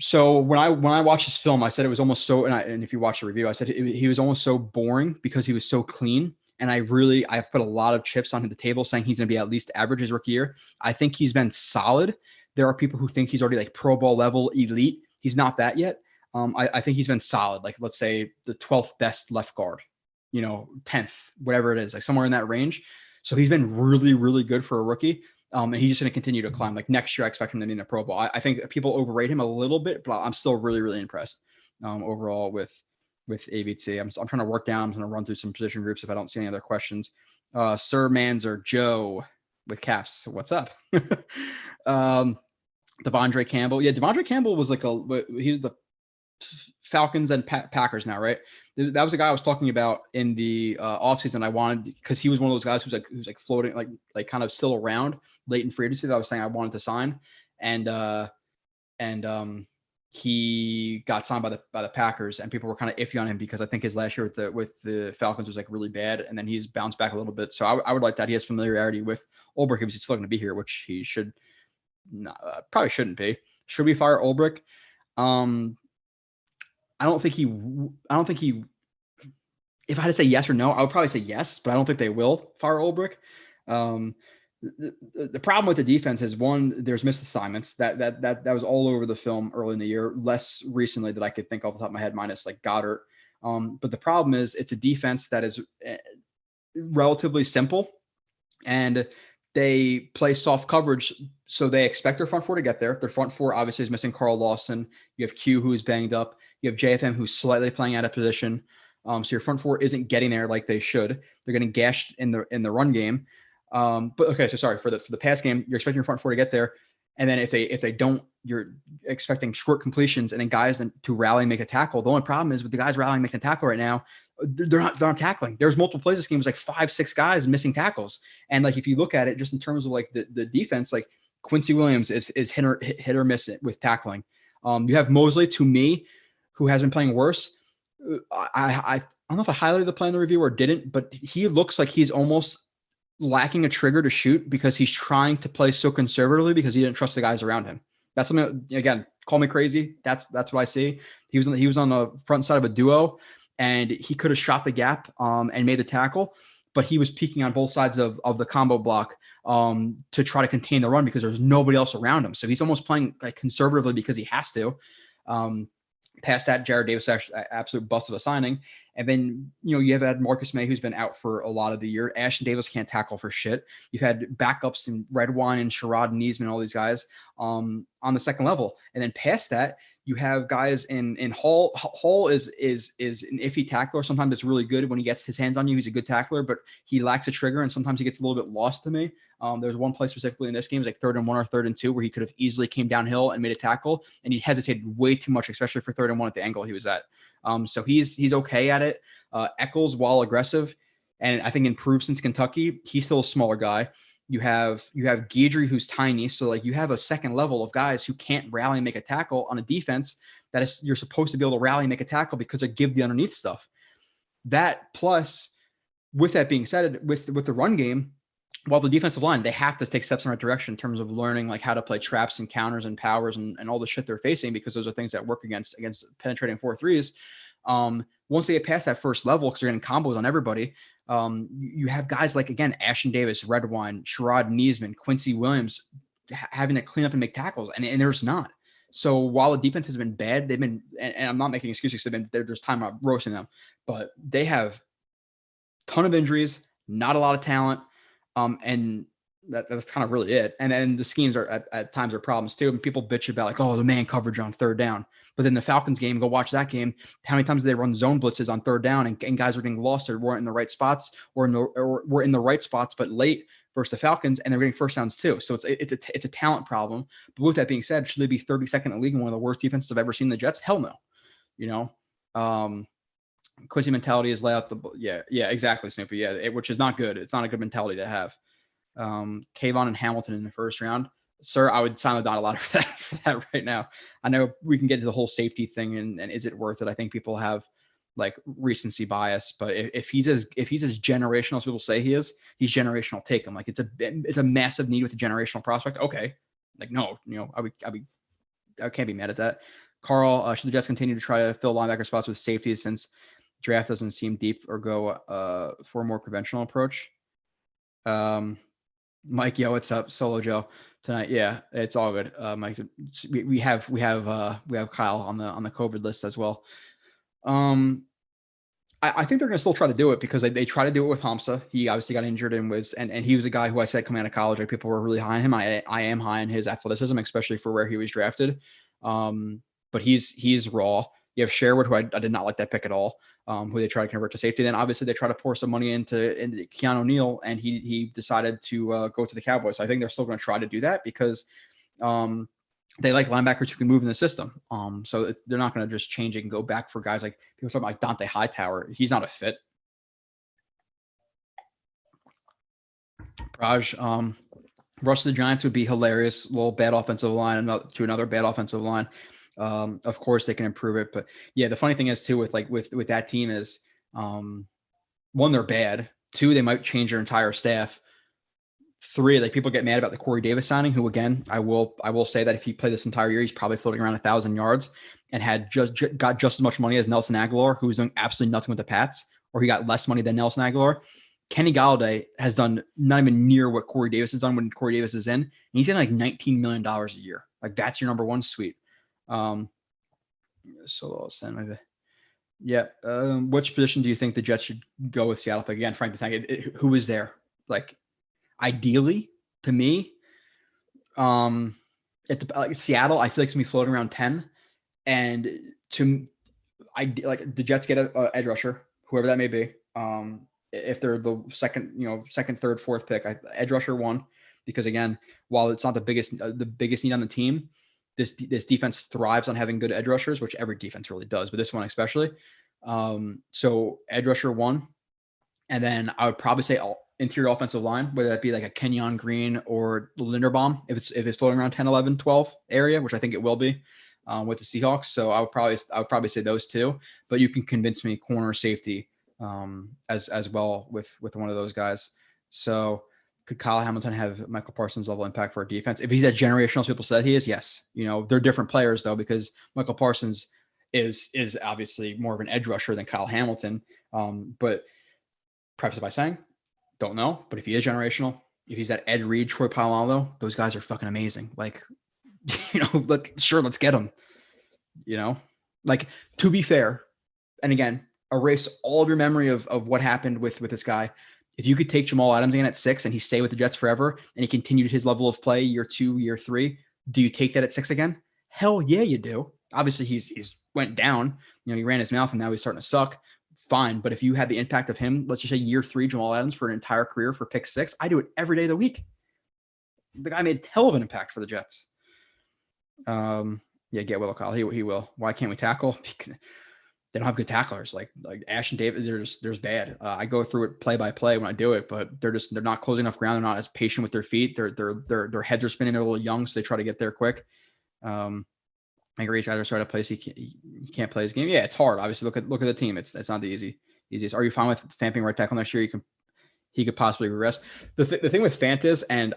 So when I watched his film, I said it was almost so, and if you watch the review, I said he was almost so boring because he was so clean. And I put a lot of chips on the table saying he's going to be at least average his rookie year. I think he's been solid. There are people who think he's already like Pro Bowl level elite. He's not that yet. I think he's been solid. Like let's say the 12th best left guard, 10th, whatever it is, like somewhere in that range. So he's been really, really good for a rookie. And he's just going to continue to climb. Like next year, I expect him to be in a Pro Bowl. I think people overrate him a little bit, but I'm still really, really impressed overall with ABT. I'm trying to work down. I'm going to run through some position groups if I don't see any other questions. Sir Manzer Joe with caps. What's up? Devondre Campbell. Yeah, Devondre Campbell was like he was the Falcons and Packers now, right? That was the guy I was talking about in the offseason. I wanted, because he was one of those guys who's like floating, like kind of still around late in free agency that I was saying I wanted to sign. And he got signed by the Packers, and people were kind of iffy on him because I think his last year with the Falcons was like really bad, and then he's bounced back a little bit. So I would like that. He has familiarity with Ulbrich if he's still going to be here, which he should not, probably shouldn't be. Should we fire Ulbrich? I don't think he, if I had to say yes or no, I would probably say yes, but I don't think they will fire Ulbrich. The problem with the defense is, one, there's missed assignments that was all over the film early in the year, less recently that I could think off the top of my head, minus like Goddard. But the problem is it's a defense that is relatively simple, and they play soft coverage. So they expect their front four to get there. Their front four obviously is missing Carl Lawson. You have Q, who is banged up. You have JFM, who's slightly playing out of position. So your front four isn't getting there like they should. They're getting gashed in the run game. But okay, so sorry for the pass game, you're expecting your front four to get there, and then if they don't, you're expecting short completions and then guys to rally and make a tackle. The only problem is with the guys rallying making a tackle right now, they're not tackling. There's multiple plays this game was like 5-6 guys missing tackles, and like if you look at it just in terms of like the defense, like Quincy Williams is hit or miss it with tackling. You have Mosley, to me, who has been playing worse. I don't know if I highlighted the play in the review or didn't, but he looks like he's almost lacking a trigger to shoot because he's trying to play so conservatively because he didn't trust the guys around him. That's something, again, call me crazy. That's what I see. He was on the front side of a duo, and he could have shot the gap and made the tackle, but he was peeking on both sides of the combo block to try to contain the run because there's nobody else around him. So he's almost playing like conservatively because he has to. Past that, Jared Davis actually absolute bust of a signing. And then, you have had Marcus May, who's been out for a lot of the year. Ashton Davis can't tackle for shit. You've had backups in Redwine and Sherrod Neesman, all these guys on the second level. And then past that, you have guys in Hall. Hall is an iffy tackler. Sometimes it's really good when he gets his hands on you. He's a good tackler, but he lacks a trigger, and sometimes he gets a little bit lost to me. There's one play specifically in this game, it was like 3rd and 1 or 3rd and 2, where he could have easily came downhill and made a tackle, and he hesitated way too much, especially for 3rd and 1 at the angle he was at. So he's okay at it. Eccles, while aggressive, and I think improved since Kentucky, he's still a smaller guy. You have Guidry, who's tiny. So like you have a second level of guys who can't rally and make a tackle on a defense that is you're supposed to be able to rally and make a tackle because they give the underneath stuff. That plus, with that being said, with the run game, while the defensive line, they have to take steps in the right direction in terms of learning like how to play traps and counters and powers and all the shit they're facing, because those are things that work against penetrating 4-3s. Once they get past that first level, because they're getting combos on everybody, you have guys like, again, Ashton Davis, Redwine, Sherrod Neesman, Quincy Williams having to clean up and make tackles, and there's not. So while the defense has been bad, they've been, and I'm not making excuses, there's time I'm roasting them, but they have a ton of injuries, not a lot of talent, and that's kind of really it. And then the schemes are at times are problems too. And people bitch about like, oh, the man coverage on 3rd down. But then the Falcons game, go watch that game. How many times did they run zone blitzes on 3rd down and guys were getting lost or weren't in the right spots or were in the right spots, but late versus the Falcons, and they're getting first downs too. So it's a talent problem. But with that being said, should they be 32nd in the league and one of the worst defenses I've ever seen the Jets? Hell no. Quincy mentality is lay out the, yeah, exactly, Snoopy. Yeah, which is not good. It's not a good mentality to have. Kayvon and Hamilton in the first round. Sir, I would sign the dotted line for that right now. I know we can get to the whole safety thing and is it worth it? I think people have like recency bias, but if he's as generational as people say he is, he's generational. Take him. Like it's a massive need with a generational prospect. Okay. Like, no, I can't be mad at that. Carl, should the Jets continue to try to fill linebacker spots with safeties since draft doesn't seem deep, or go for a more conventional approach? Mike, yo, what's up? Solo Joe tonight. Yeah, it's all good. Mike, we have Kyle on the COVID list as well. I think they're going to still try to do it because they try to do it with Hamza. He obviously got injured and he was a guy who I said coming out of college, like people were really high on him. I am high on his athleticism, especially for where he was drafted. But he's raw. You have Sherwood, who I did not like that pick at all, who they try to convert to safety. Then obviously they try to pour some money into Keanu Neal, and he decided to go to the Cowboys. So I think they're still going to try to do that because they like linebackers who can move in the system. So they're not going to just change it and go back for guys like people talking about Dante Hightower. He's not a fit. Raj, Rush the Giants would be hilarious. Little bad offensive line to another bad offensive line. Of course they can improve it, but yeah, the funny thing is too with that team is, one, they're bad. 2, they might change their entire staff. 3, like people get mad about the Corey Davis signing, who again, I will say that if he played this entire year, he's probably floating around 1,000 yards and had got just as much money as Nelson Aguilar, who was doing absolutely nothing with the Pats, or he got less money than Nelson Aguilar. Kenny Galladay has done not even near what Corey Davis has done when Corey Davis is in. And he's in like $19 million a year. Like that's your number one suite. So I'll send my, yeah. Which position do you think the Jets should go with Seattle? But again, Frank, the thing, who is there? Like ideally to me, Seattle, I feel like it's gonna be floating around 10. And like the Jets get a edge rusher, whoever that may be. If they're the second, third, fourth pick, edge rusher 1, because again, while it's not the biggest need on the team, this defense thrives on having good edge rushers, which every defense really does, but this one especially. So edge rusher 1, and then I would probably say interior offensive line, whether that be like a Kenyon Green or Linderbaum, if it's floating around 10, 11, 12 area, which I think it will be with the Seahawks. So I would probably say those 2, but you can convince me corner, safety as well with one of those guys. So could Kyle Hamilton have Michael Parsons level impact for our defense? If he's as generational as people said he is, yes. They're different players though, because Michael Parsons is obviously more of an edge rusher than Kyle Hamilton. But preface it by saying, don't know. But if he is generational, if he's that Ed Reed, Troy Polamalu, those guys are fucking amazing. Like, let's get them. Like, to be fair, and again, erase all of your memory of what happened with this guy. If you could take Jamal Adams again at 6 and he stay with the Jets forever and he continued his level of play year 2, year 3, do you take that at 6 again? Hell yeah, you do. Obviously, he's went down. He ran his mouth and now he's starting to suck. Fine. But if you had the impact of him, let's just say year 3, Jamal Adams for an entire career for pick 6, I do it every day of the week. The guy made a hell of an impact for the Jets. Yeah, get Will Kyle. He will. Why can't we tackle? Because they don't have good tacklers. Like Ash and David, they're bad. I go through it play by play when I do it, but they're not closing enough ground. They're not as patient with their feet. Their heads are spinning. They're a little young, so they try to get there quick. I agree. These guys are starting to play. So he can't play his game. Yeah, it's hard. Obviously, look at the team. It's not the easiest. Are you fine with Fant being right tackle next year? He could possibly regress. The thing with Fant is, and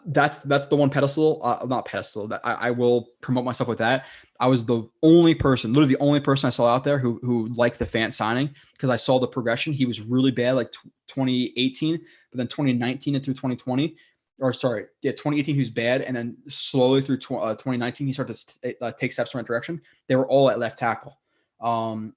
that's the one pedestal, not pedestal, that I will promote myself with that. I was the only person, literally the only person I saw out there who liked the Fant signing because I saw the progression. He was really bad like 2018, but then 2019 and through 2020, 2018 he was bad, and then slowly through 2019 he started to take steps in the right direction. They were all at left tackle. So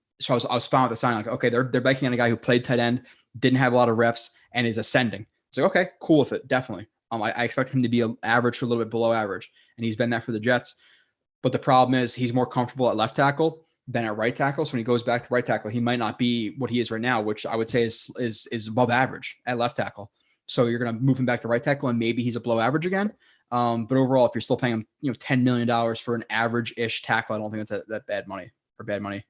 I was fine with the signing. Like, okay, they're banking on a guy who played tight end, didn't have a lot of reps, and is ascending. So okay, cool with it, definitely. I expect him to be an average to a little bit below average, and he's been that for the Jets. But the problem is he's more comfortable at left tackle than at right tackle. So when he goes back to right tackle, he might not be what he is right now, which I would say is above average at left tackle. So you're going to move him back to right tackle, and maybe he's a below average again. But overall, if you're still paying him, $10 million for an average-ish tackle, I don't think that's that bad money.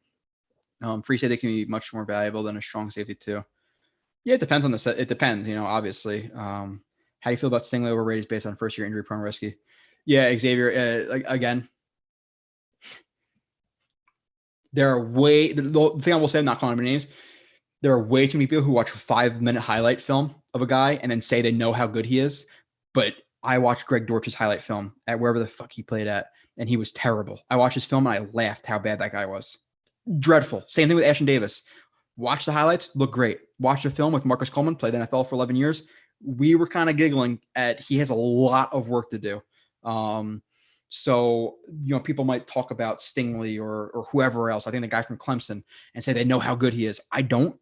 Free safety can be much more valuable than a strong safety too. Yeah, it depends on the set. It depends, obviously. How do you feel about Stingley overrated based on first-year injury-prone risky? Yeah, Xavier, again, there are the thing I will say, I'm not calling them names, there are way too many people who watch a 5-minute highlight film of a guy and then say they know how good he is. But I watched Greg Dortch's highlight film at wherever the fuck he played at, and he was terrible. I watched his film and I laughed how bad that guy was. Dreadful. Same thing with Ashton Davis. Watch the highlights, look great. Watch the film with Marcus Coleman, played NFL for 11 years. We were kind of giggling at he has a lot of work to do. So, people might talk about Stingley or whoever else. I think the guy from Clemson and say they know how good he is. I don't.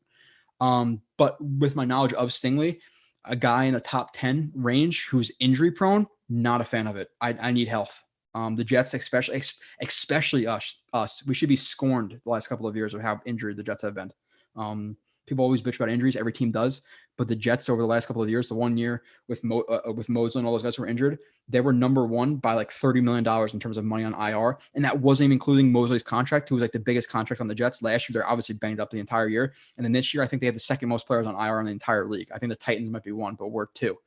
But with my knowledge of Stingley, a guy in the top 10 range who's injury prone, not a fan of it. I need health. The Jets, especially us, we should be scorned the last couple of years of how injured the Jets have been. People always bitch about injuries. Every team does. But the Jets over the last couple of years, the 1 year with Mosley and all those guys who were injured, they were number one by like $30 million in terms of money on IR. And that wasn't even including Mosley's contract, who was like the biggest contract on the Jets. Last year, they're obviously banged up the entire year. And then this year, I think they had the second most players on IR in the entire league. I think the Titans might be one, but we're two.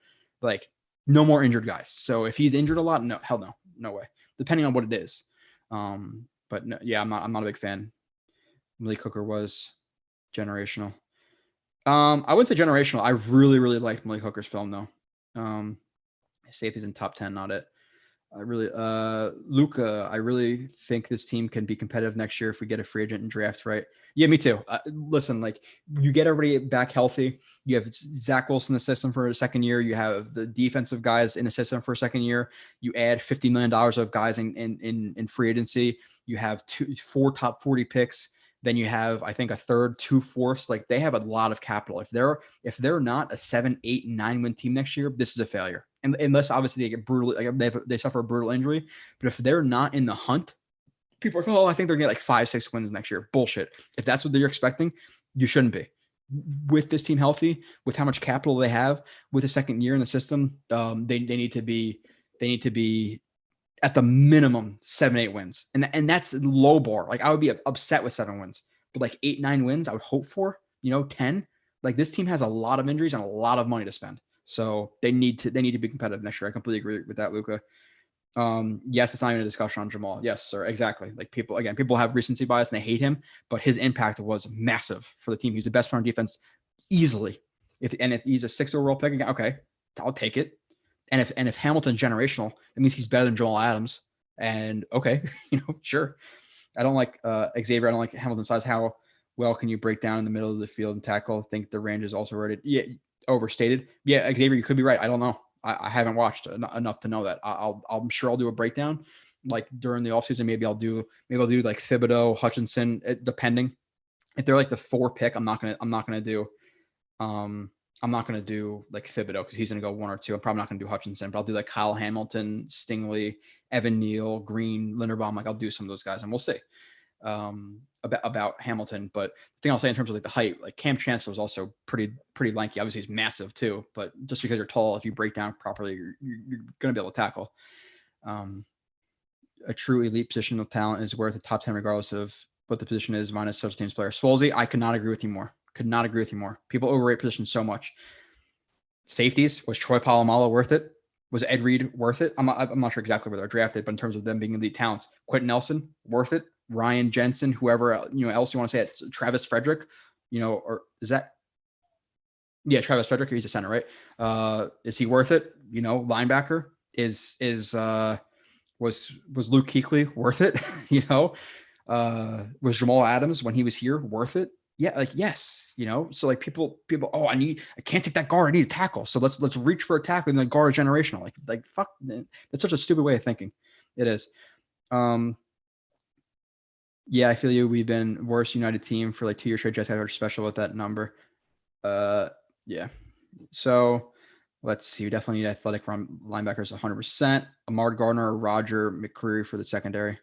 Like, no more injured guys. So if he's injured a lot, no, hell no. No way. Depending on what it is. But no, yeah, I'm not a big fan. Malik Hooker was generational. I wouldn't say generational. I really, really liked Malik Hooker's film though. Safety's in top 10, not it. Luca, I really think this team can be competitive next year if we get a free agent and draft right. Yeah, me too. Listen, like you get everybody back healthy. You have Zach Wilson in the system for a second year. You have the defensive guys in the system for a second year. You add $50 million of guys in free agency. You have 4 top 40 picks. Then you have, I think, a third, 2/4. Like they have a lot of capital. If they're not a 7, 8, 9 win team next year, this is a failure. And unless obviously they get brutally, like they suffer a brutal injury. But if they're not in the hunt, people are like, oh, I think they're gonna get like 5, 6 wins next year. Bullshit. If that's what you're expecting, you shouldn't be. With this team healthy, with how much capital they have, with a second year in the system, they need to be at the minimum 7, 8 wins. And that's low bar. Like I would be upset with 7 wins, but like 8, 9 wins, I would hope for, 10. Like this team has a lot of injuries and a lot of money to spend. So they need to be competitive next year. I completely agree with that, Luca. Yes, it's not even a discussion on Jamal. Yes, sir. Exactly. Like people have recency bias and they hate him, but his impact was massive for the team. He's the best player on defense easily. If he's a 6 overall pick, okay, I'll take it. And if Hamilton's generational, that means he's better than Jamal Adams. And okay, sure. I don't like Xavier. I don't like Hamilton's size. How well can you break down in the middle of the field and tackle? I think the range is also rated. Yeah, overstated. Yeah, Xavier, you could be right. I don't know. I haven't watched enough to know that. I'm sure I'll do a breakdown like during the offseason. Maybe I'll do like Thibodeau, Hutchinson, depending. if they're like the 4 pick, I'm not gonna do like Thibodeau because he's gonna go 1 or 2. I'm probably not gonna do Hutchinson, but I'll do like Kyle Hamilton, Stingley, Evan Neal, Green, Linderbaum. Like I'll do some of those guys, and we'll see about Hamilton. But the thing I'll say in terms of like the height, like Cam Chancellor was also pretty lanky. Obviously he's massive too, but just because you're tall, if you break down properly, you're gonna be able to tackle. A true elite positional talent is worth a top 10 regardless of what the position is minus special teams player. Swolsey, I could not agree with you more. People overrate positions so much. Safeties, was Troy Polamalu worth it? Was Ed Reed worth it? I'm not sure exactly where they're drafted, but in terms of them being elite talents, Quentin Nelson, worth it? Ryan Jensen, whoever else you want to say it, Travis Frederick, or is that? Yeah, Travis Frederick, he's a center, right? Is he worth it? Linebacker was Luke Kuechly worth it? Was Jamal Adams when he was here worth it? Yeah, like yes, So like people, oh, I can't take that guard. I need a tackle. So let's reach for a tackle and the guard is generational. Like fuck, that's such a stupid way of thinking. It is. Yeah, I feel you. We've been worst United team for like 2 years straight. Jets are special with that number. Yeah. So let's see. We definitely need athletic linebackers 100%. Amar Gardner or Roger McCreary for the secondary.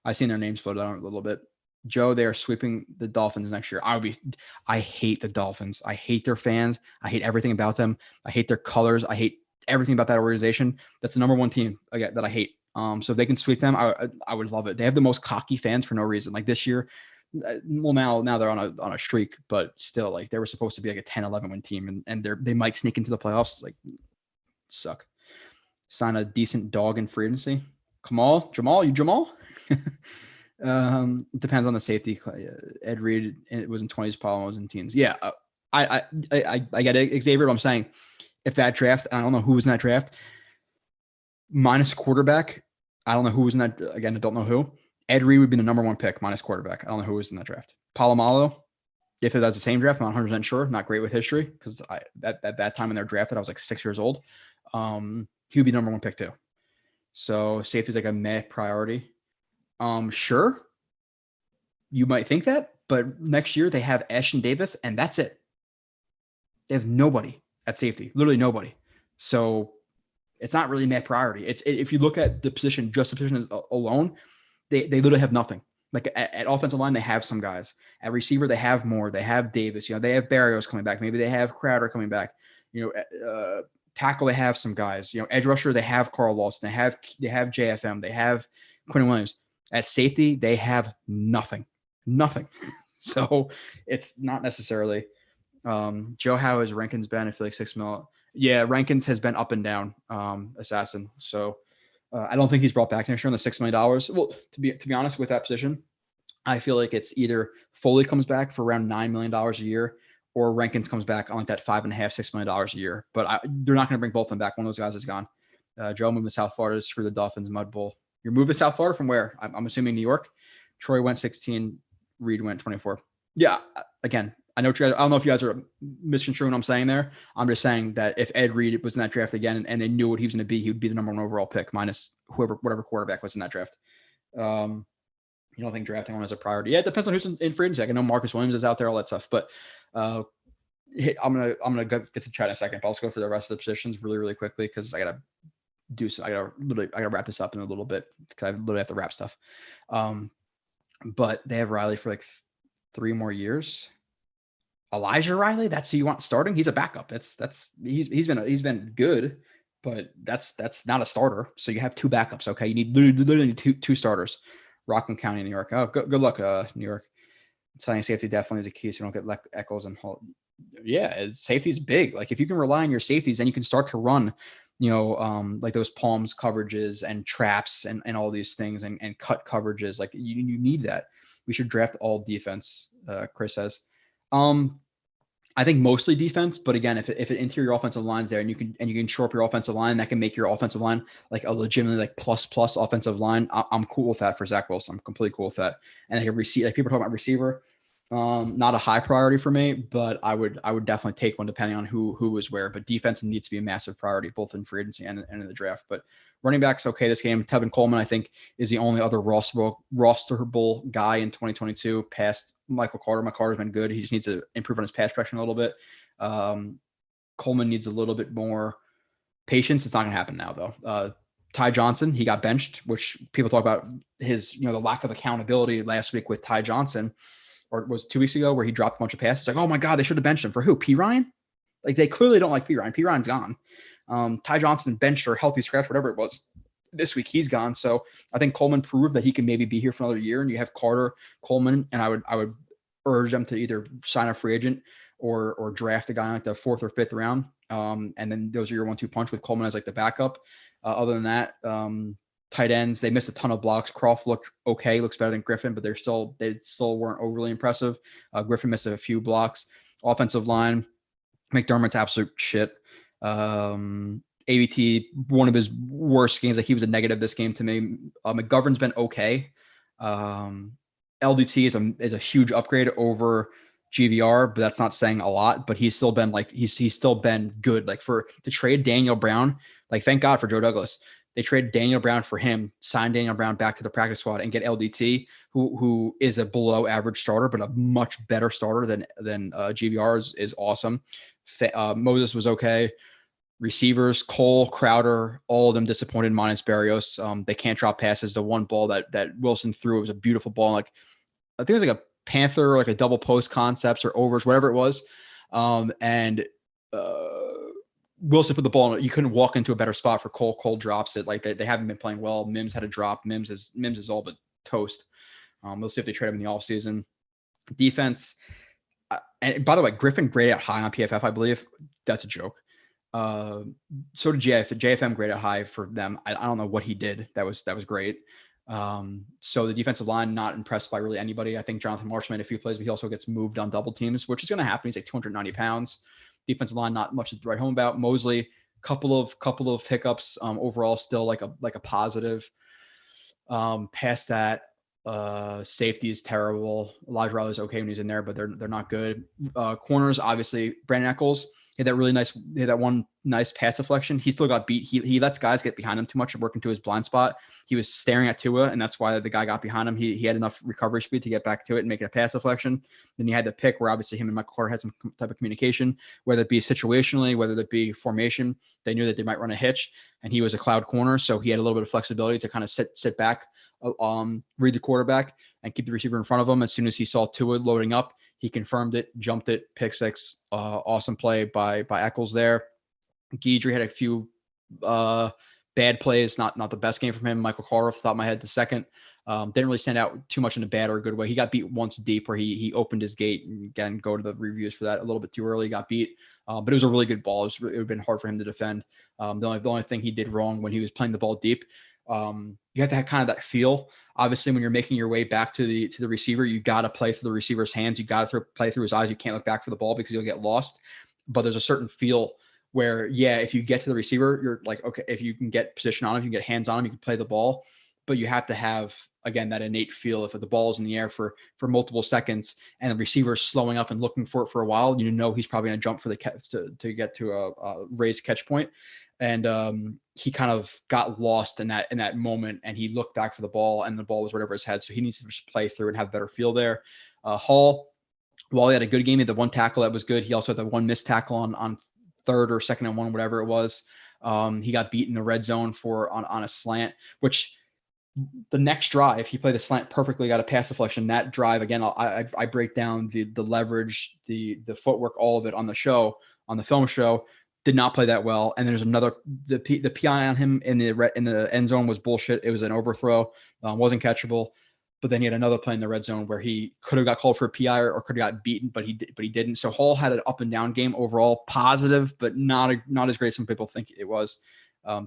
I've seen their names floated out a little bit. Joe, they are sweeping the Dolphins next year. I hate the Dolphins. I hate their fans. I hate everything about them. I hate their colors. I hate everything about that organization. That's the number one team that I hate. So if they can sweep them, I would love it. They have the most cocky fans for no reason. Like this year, well now they're on a streak, but still, like they were supposed to be like a 10-11 win team, and they might sneak into the playoffs. Like suck. Sign a decent dog in free agency. Jamal. Depends on the safety. Ed Reed, it was in 20s. Paulo was in teens. Yeah, I get it, Xavier. But I'm saying if that draft, I don't know who was in that draft. Minus quarterback, I don't know who was in that. Again, I don't know who. Ed Reed would be the number 1 pick minus quarterback. I don't know who was in that draft. Polamalu, if that's the same draft, I'm not 100% sure. Not great with history because at that time when they're drafted, I was like 6 years old. He would be number 1 pick too. So safety is like a meh priority. Sure, you might think that, but next year they have Ashton Davis, and that's it. They have nobody at safety, literally nobody. So it's not really meh priority. If you look at the position, just the position alone, they literally have nothing. Like at offensive line, they have some guys. At receiver, they have more. They have Davis. They have Barrios coming back. Maybe they have Crowder coming back. Tackle, they have some guys. Edge rusher, they have Carl Lawson. They have JFM. They have Quinn Williams. At safety, they have nothing. So it's not necessarily. Joe, how has Rankins been? I feel like $6 million. Yeah, Rankins has been up and down. Assassin. So I don't think he's brought back next year on the $6 million. Well, to be honest with that position, I feel like it's either Foley comes back for around $9 million a year, or Rankins comes back on like that $5.5-6 million a year. But they're not going to bring both of them back. One of those guys is gone. Joe moved to South Florida to screw the Dolphins Mud Bowl. You're moving to South Florida from where? I'm assuming New York. Troy went 16. Reed went 24. Yeah. Again, I don't know if you guys are misconstruing what I'm saying there. I'm just saying that if Ed Reed was in that draft again and they knew what he was going to be, he would be the number 1 overall pick minus whatever quarterback was in that draft. You don't think drafting one is a priority? Yeah, it depends on who's in free agency. I know Marcus Williams is out there, all that stuff. But I'm gonna get to chat in a second. But I'll just go through the rest of the positions really, really quickly because I gotta wrap this up in a little bit because I literally have to wrap stuff. But they have Riley for like 3 more years. Elijah Riley, that's who you want starting. He's a backup. He's been good, but that's not a starter. So you have 2 backups. Okay, you need literally two starters. Rockland County, New York. Oh, good luck, New York. Signing safety definitely is a key, so you don't get Eccles and Hall. Yeah, safety is big. Like if you can rely on your safeties, then you can start to run, like those palms coverages and traps and all these things and cut coverages. Like you need that. We should draft all defense. Chris says. I think mostly defense, but again, if an interior offensive line's there and you can shore up your offensive line, that can make your offensive line like a legitimately like plus offensive line. I'm cool with that for Zach Wilson. I'm completely cool with that. And like a receiver, like people are talking about receiver. Not a high priority for me, but I would definitely take one depending on who was where. But defense needs to be a massive priority, both in free agency and in the draft. But running backs, okay, this game. Tevin Coleman, I think, is the only other rosterable guy in 2022 past Michael Carter. Michael Carter's been good. He just needs to improve on his pass protection a little bit. Coleman needs a little bit more patience. It's not going to happen now, though. Ty Johnson, he got benched, which people talk about his, the lack of accountability last week with Ty Johnson. Or it was 2 weeks ago where he dropped a bunch of passes. It's like, oh my God, they should have benched him. For who? P. Ryan? Like, they clearly don't like P. Ryan. P. Ryan's gone. Ty Johnson benched or healthy scratch, whatever it was. This week he's gone. So I think Coleman proved that he can maybe be here for another year. And you have Carter, Coleman, and I would urge them to either sign a free agent or draft a guy in like the 4th or 5th round. And then those are your 1-2 punch with Coleman as like the backup. Other than that, tight ends, they missed a ton of blocks. Croft looked okay, looks better than Griffin, but they still weren't overly impressive. Griffin missed a few blocks. Offensive line, McDermott's absolute shit. ABT, one of his worst games. Like, he was a negative this game to me. McGovern's been okay. LDT is a huge upgrade over GVR, but that's not saying a lot. But he's still been he's still been good. Like, to trade Daniel Brown, like, thank God for Joe Douglas. They traded Daniel Brown for him, signed Daniel Brown back to the practice squad, and get LDT, who is a below average starter, but a much better starter than GVR is awesome. Moses was okay. Receivers, Cole, Crowder, all of them disappointed minus Barrios. They can't drop passes. The one ball that Wilson threw, it was a beautiful ball. Like, I think it was like a Panther, or like a double post concepts or overs, whatever it was. Wilson put the ball in. You couldn't walk into a better spot for Cole. Cole drops it. Like, they haven't been playing well. Mims had a drop. Mims is all but toast. We'll see if they trade him in the offseason. Defense. And by the way, Griffin graded out high on PFF, I believe. That's a joke. So did JFM graded out high for them. I don't know what he did. That was great. So the defensive line, not impressed by really anybody. I think Jonathan Marshall made a few plays, but he also gets moved on double teams, which is going to happen. He's like 290 pounds. Defensive line, not much to write home about. Mosley, couple of hiccups. Overall, still like a positive. Past that, safety is terrible. Elijah Riley's okay when he's in there, but they're not good. Corners, obviously, Brandon Echols had that one nice pass deflection. He still got beat. He lets guys get behind him too much and work into his blind spot. He was staring at Tua, and that's why the guy got behind him. He had enough recovery speed to get back to it and make it a pass deflection. Then you had the pick where obviously him and Michael Carter had some type of communication, whether it be situationally, whether it be formation. They knew that they might run a hitch, and he was a cloud corner, so he had a little bit of flexibility to kind of sit back, read the quarterback, and keep the receiver in front of him. As soon as he saw Tua loading up, he confirmed it, jumped it, pick six. Awesome play by Eccles there. Guidry had a few bad plays, not the best game from him. Michael Carter, off the top of my head, the second. Didn't really stand out too much in a bad or a good way. He got beat once deep where he opened his gate. And again, go to the reviews for that. A little bit too early, got beat. But it was a really good ball. It would have been hard for him to defend. The only thing he did wrong when he was playing the ball deep, you have to have kind of that feel. Obviously, when you're making your way back to the receiver, you got to play through the receiver's hands. You got to play through his eyes. You can't look back for the ball because you'll get lost. But there's a certain feel where, yeah, if you get to the receiver, you're like, okay, if you can get position on him, you can get hands on him, you can play the ball. But you have to have, again, that innate feel. If the ball is in the air for multiple seconds and the receiver is slowing up and looking for it for a while, you know he's probably going to jump for the catch to get to a raised catch point. And he kind of got lost in that moment, and he looked back for the ball, and the ball was right over his head. So he needs to just play through and have a better feel there. Hall, while he had a good game, he had the one tackle that was good. He also had the one missed tackle on third or second and one, whatever it was. He got beat in the red zone on a slant, which the next drive, he played the slant perfectly, got a pass deflection. That drive, again, I break down the leverage, the footwork, all of it on the film show. Did not play that well. And there's another, the PI on him in the end zone was bullshit. It was an overthrow, wasn't catchable. But then he had another play in the red zone where he could have got called for a PI or could have got beaten, but he didn't. So Hall had an up and down game overall, positive, but not as great as some people think it was.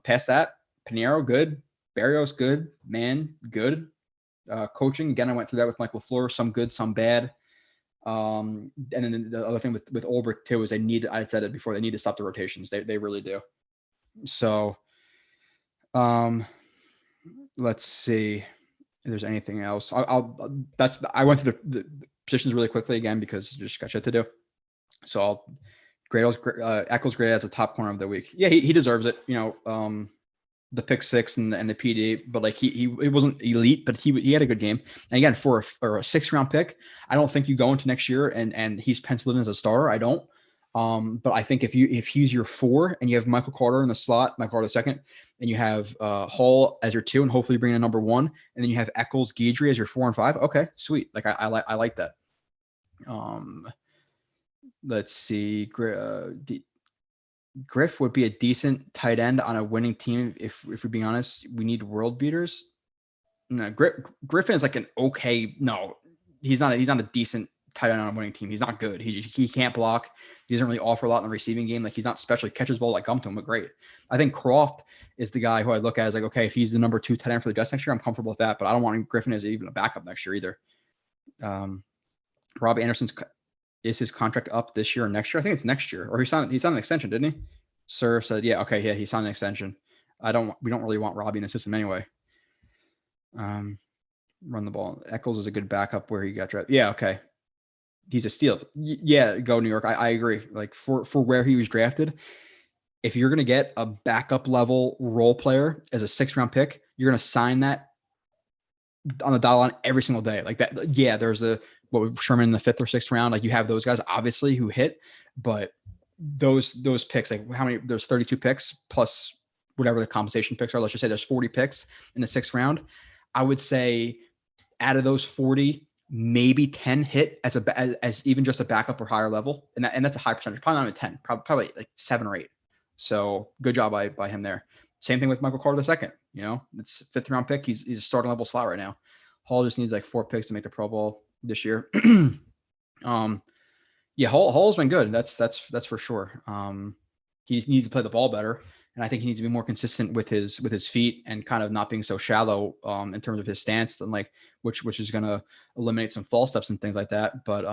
Past that, Pinheiro, good. Barrios, good. Man, good. Coaching, again, I went through that with Mike LaFleur, some good, some bad. And then the other thing with Ulbrich too is I said it before, they need to stop the rotations. They really do. So let's see if there's anything else. I went through positions really quickly again because you just got shit to do. So Eccles graded as a top corner of the week. Yeah, he deserves it. The pick six and the PD, but like he wasn't elite, but he had a good game. And again, for a 6th round pick, I don't think you go into next year and he's penciled in as a starter. I don't. But I think if he's your 4 and you have Michael Carter in the slot, Michael Carter the second, and you have Hall as your 2, and hopefully bring in a number 1, and then you have Eccles, Guidry as your 4 and 5. Okay, sweet. Like I like that. Let's see. Griff would be a decent tight end on a winning team. If we're being honest, we need world beaters. No, Griffin is like an okay. No, he's not a decent tight end on a winning team. He's not good. He can't block. He doesn't really offer a lot in the receiving game. Like he's not special. He catches ball like Gumpton, but great. I think Croft is the guy who I look at as like, okay, if he's the number 2 tight end for the Jets next year, I'm comfortable with that. But I don't want Griffin as even a backup next year either. Robbie Anderson's. Is his contract up this year or next year? I think it's next year. Or he signed an extension, didn't he? Sir said, yeah, okay, yeah, he signed an extension. We don't really want Robbie in the system anyway. Run the ball. Eccles is a good backup where he got drafted. Yeah, okay. He's a steal. Yeah, go New York. I agree. Like for where he was drafted, if you're gonna get a backup level role player as a 6th round pick, you're gonna sign that on the dotted line every single day. Like that. Yeah, there's Sherman in the 5th or 6th round. Like you have those guys obviously who hit, but those picks, like how many, there's 32 picks plus whatever the compensation picks are. Let's just say there's 40 picks in the 6th round. I would say out of those 40, maybe 10 hit as even just a backup or higher level. And that's a high percentage, probably not even 10, probably like 7 or 8. So good job by him there. Same thing with Michael Carter the second, it's 5th round pick. He's a starting level slot right now. Hall just needs like 4 picks to make the Pro Bowl this year. Yeah, Hall's been good. That's for sure. He needs to play the ball better, and I think he needs to be more consistent with his feet and kind of not being so shallow in terms of his stance, and like which is going to eliminate some false steps and things like that. But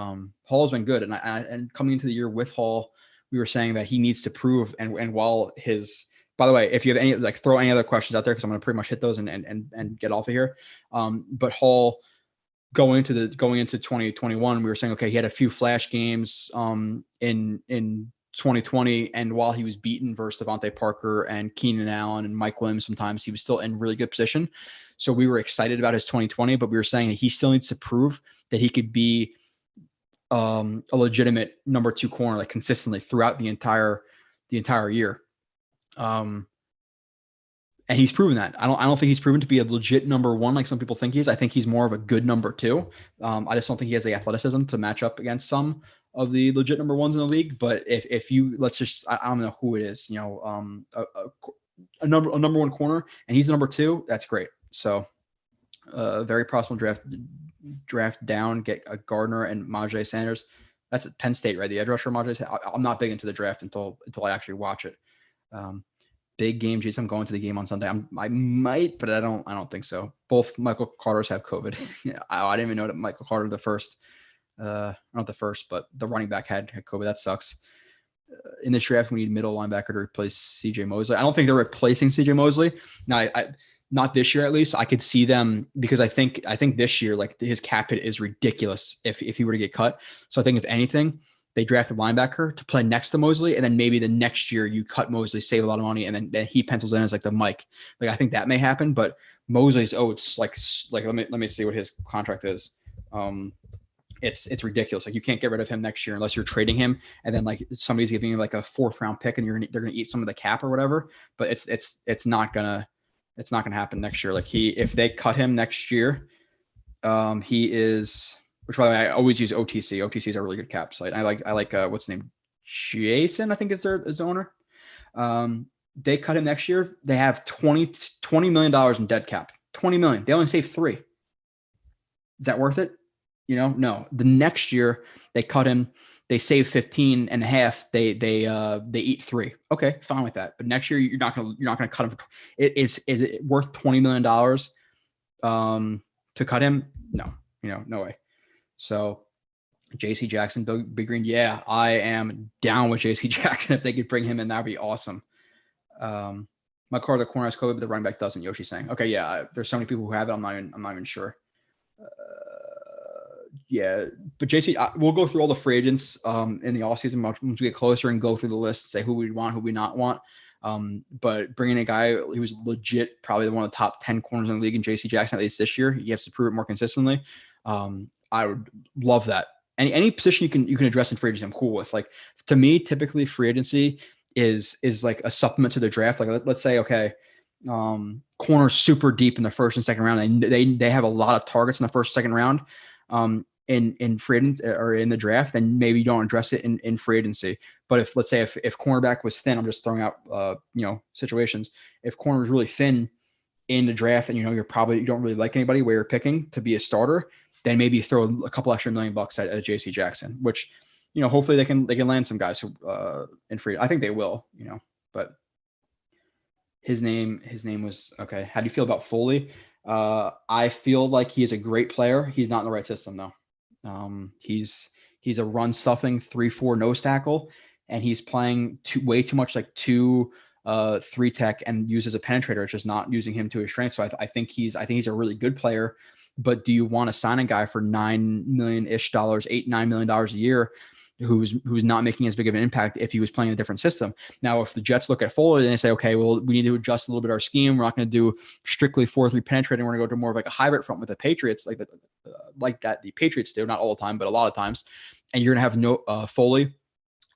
Hall's been good, and coming into the year with Hall, we were saying that he needs to prove. And while his, by the way, if you have any, like, throw any other questions out there, because I'm going to pretty much hit those and get off of here. But Hall, going into 2021, we were saying, okay, he had a few flash games in 2020, and while he was beaten versus Devontae Parker and Keenan Allen and Mike Williams, sometimes he was still in really good position. So we were excited about his 2020, but we were saying that he still needs to prove that he could be a legitimate number 2 corner, like consistently throughout the entire year. And he's proven that. I don't think he's proven to be a legit number 1 like some people think he is. I think he's more of a good number 2. I just don't think he has the athleticism to match up against some of the legit number 1s in the league. But if you, let's just, I don't know who it is, a number 1 corner, and he's the number 2, that's great. So very possible draft down, get a Gardner and Majay Sanders. That's at Penn State, right? The edge rusher Majay. I'm not big into the draft until I actually watch it. Big game, Jason. I'm going to the game on Sunday. I might, but I don't think so. Both Michael Carters have COVID. Yeah, I didn't even know that Michael Carter, the first, not the first, but the running back had COVID. That sucks. In this draft, we need middle linebacker to replace CJ Mosley. I don't think they're replacing CJ Mosley. Now, I not this year at least. I could see them, because I think this year, like, his cap hit is ridiculous if he were to get cut. So I think if anything, they draft a linebacker to play next to Mosley, and then maybe the next year you cut Mosley, save a lot of money, and then he pencils in as like the Mike. Like, I think that may happen, but Mosley's, it's like let me see what his contract is. It's ridiculous. Like, you can't get rid of him next year unless you're trading him, and then like somebody's giving you like a 4th round pick, and they're gonna eat some of the cap or whatever. But it's not gonna happen next year. Like, if they cut him next year, he is. Which, by the way, I always use OTC. OTC is a really good cap site. I like what's his name? Jason, I think is their owner. They cut him next year. They have $20 million in dead cap. 20 million. They only save 3. Is that worth it? No. The next year they cut him. They save 15 and a half. They eat 3. Okay, fine with that. But next year you're not gonna cut him. Is it worth $20 million to cut him? No. No way. So JC Jackson, Big Green. Yeah, I am down with JC Jackson. If they could bring him in, that'd be awesome. My car, the corner has COVID, but the running back doesn't. Yoshi's saying, okay, yeah, there's so many people who have it. I'm not even sure. Yeah, but JC, we'll go through all the free agents in the offseason once we get closer and go through the list and say who we want, who we not want. But bringing a guy who was legit, probably one of the top 10 corners in the league in JC Jackson, at least this year, he has to prove it more consistently. I would love that. Any position you can address in free agency, I'm cool with. Like, to me, typically free agency is like a supplement to the draft. Like, let's say, okay, corners super deep in the first and second round, and they have a lot of targets in the first, second round. In free agency or in the draft, then maybe you don't address it in free agency. But if, let's say, if cornerback was thin, I'm just throwing out situations. If corner was really thin in the draft, and you don't really like anybody where you're picking to be a starter, then maybe throw a couple extra $1 million at JC Jackson, which hopefully they can land some guys who in free. I think they will, but his name was okay. How do you feel about Foley? I feel like he is a great player. He's not in the right system though. He's a run stuffing 3-4 nose tackle, and he's playing way too much like 2-3 tech and used as a penetrator. It's just not using him to his strength. So I think he's a really good player. But do you want to sign a guy for $9 million-ish, $8-9 million a year, who's not making as big of an impact if he was playing a different system? Now, if the Jets look at Foley and they say, okay, well, we need to adjust a little bit our scheme. We're not going to do strictly 4-3 penetrating. We're going to go to more of like a hybrid front with the Patriots, like that the Patriots do, not all the time, but a lot of times. And you're going to have Foley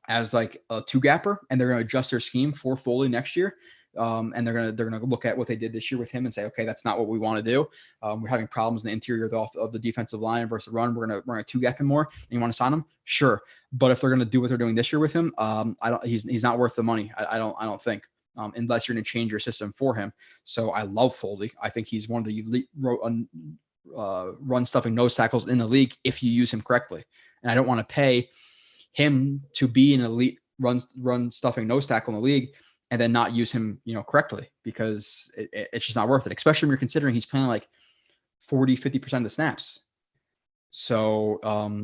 as like a 2-gapper, and they're going to adjust their scheme for Foley next year. And they're gonna look at what they did this year with him and say, okay, that's not what we want to do. We're having problems in the interior of the defensive line versus run. We're gonna 2-gap him more. And you want to sign him? Sure. But if they're gonna do what they're doing this year with him, he's not worth the money. I don't think, unless you're gonna change your system for him. So I love Foley. I think he's one of the elite run stuffing nose tackles in the league if you use him correctly. And I don't want to pay him to be an elite run stuffing nose tackle in the league and then not use him, correctly, because it's just not worth it, especially when you're considering he's playing like 40-50% of the snaps. So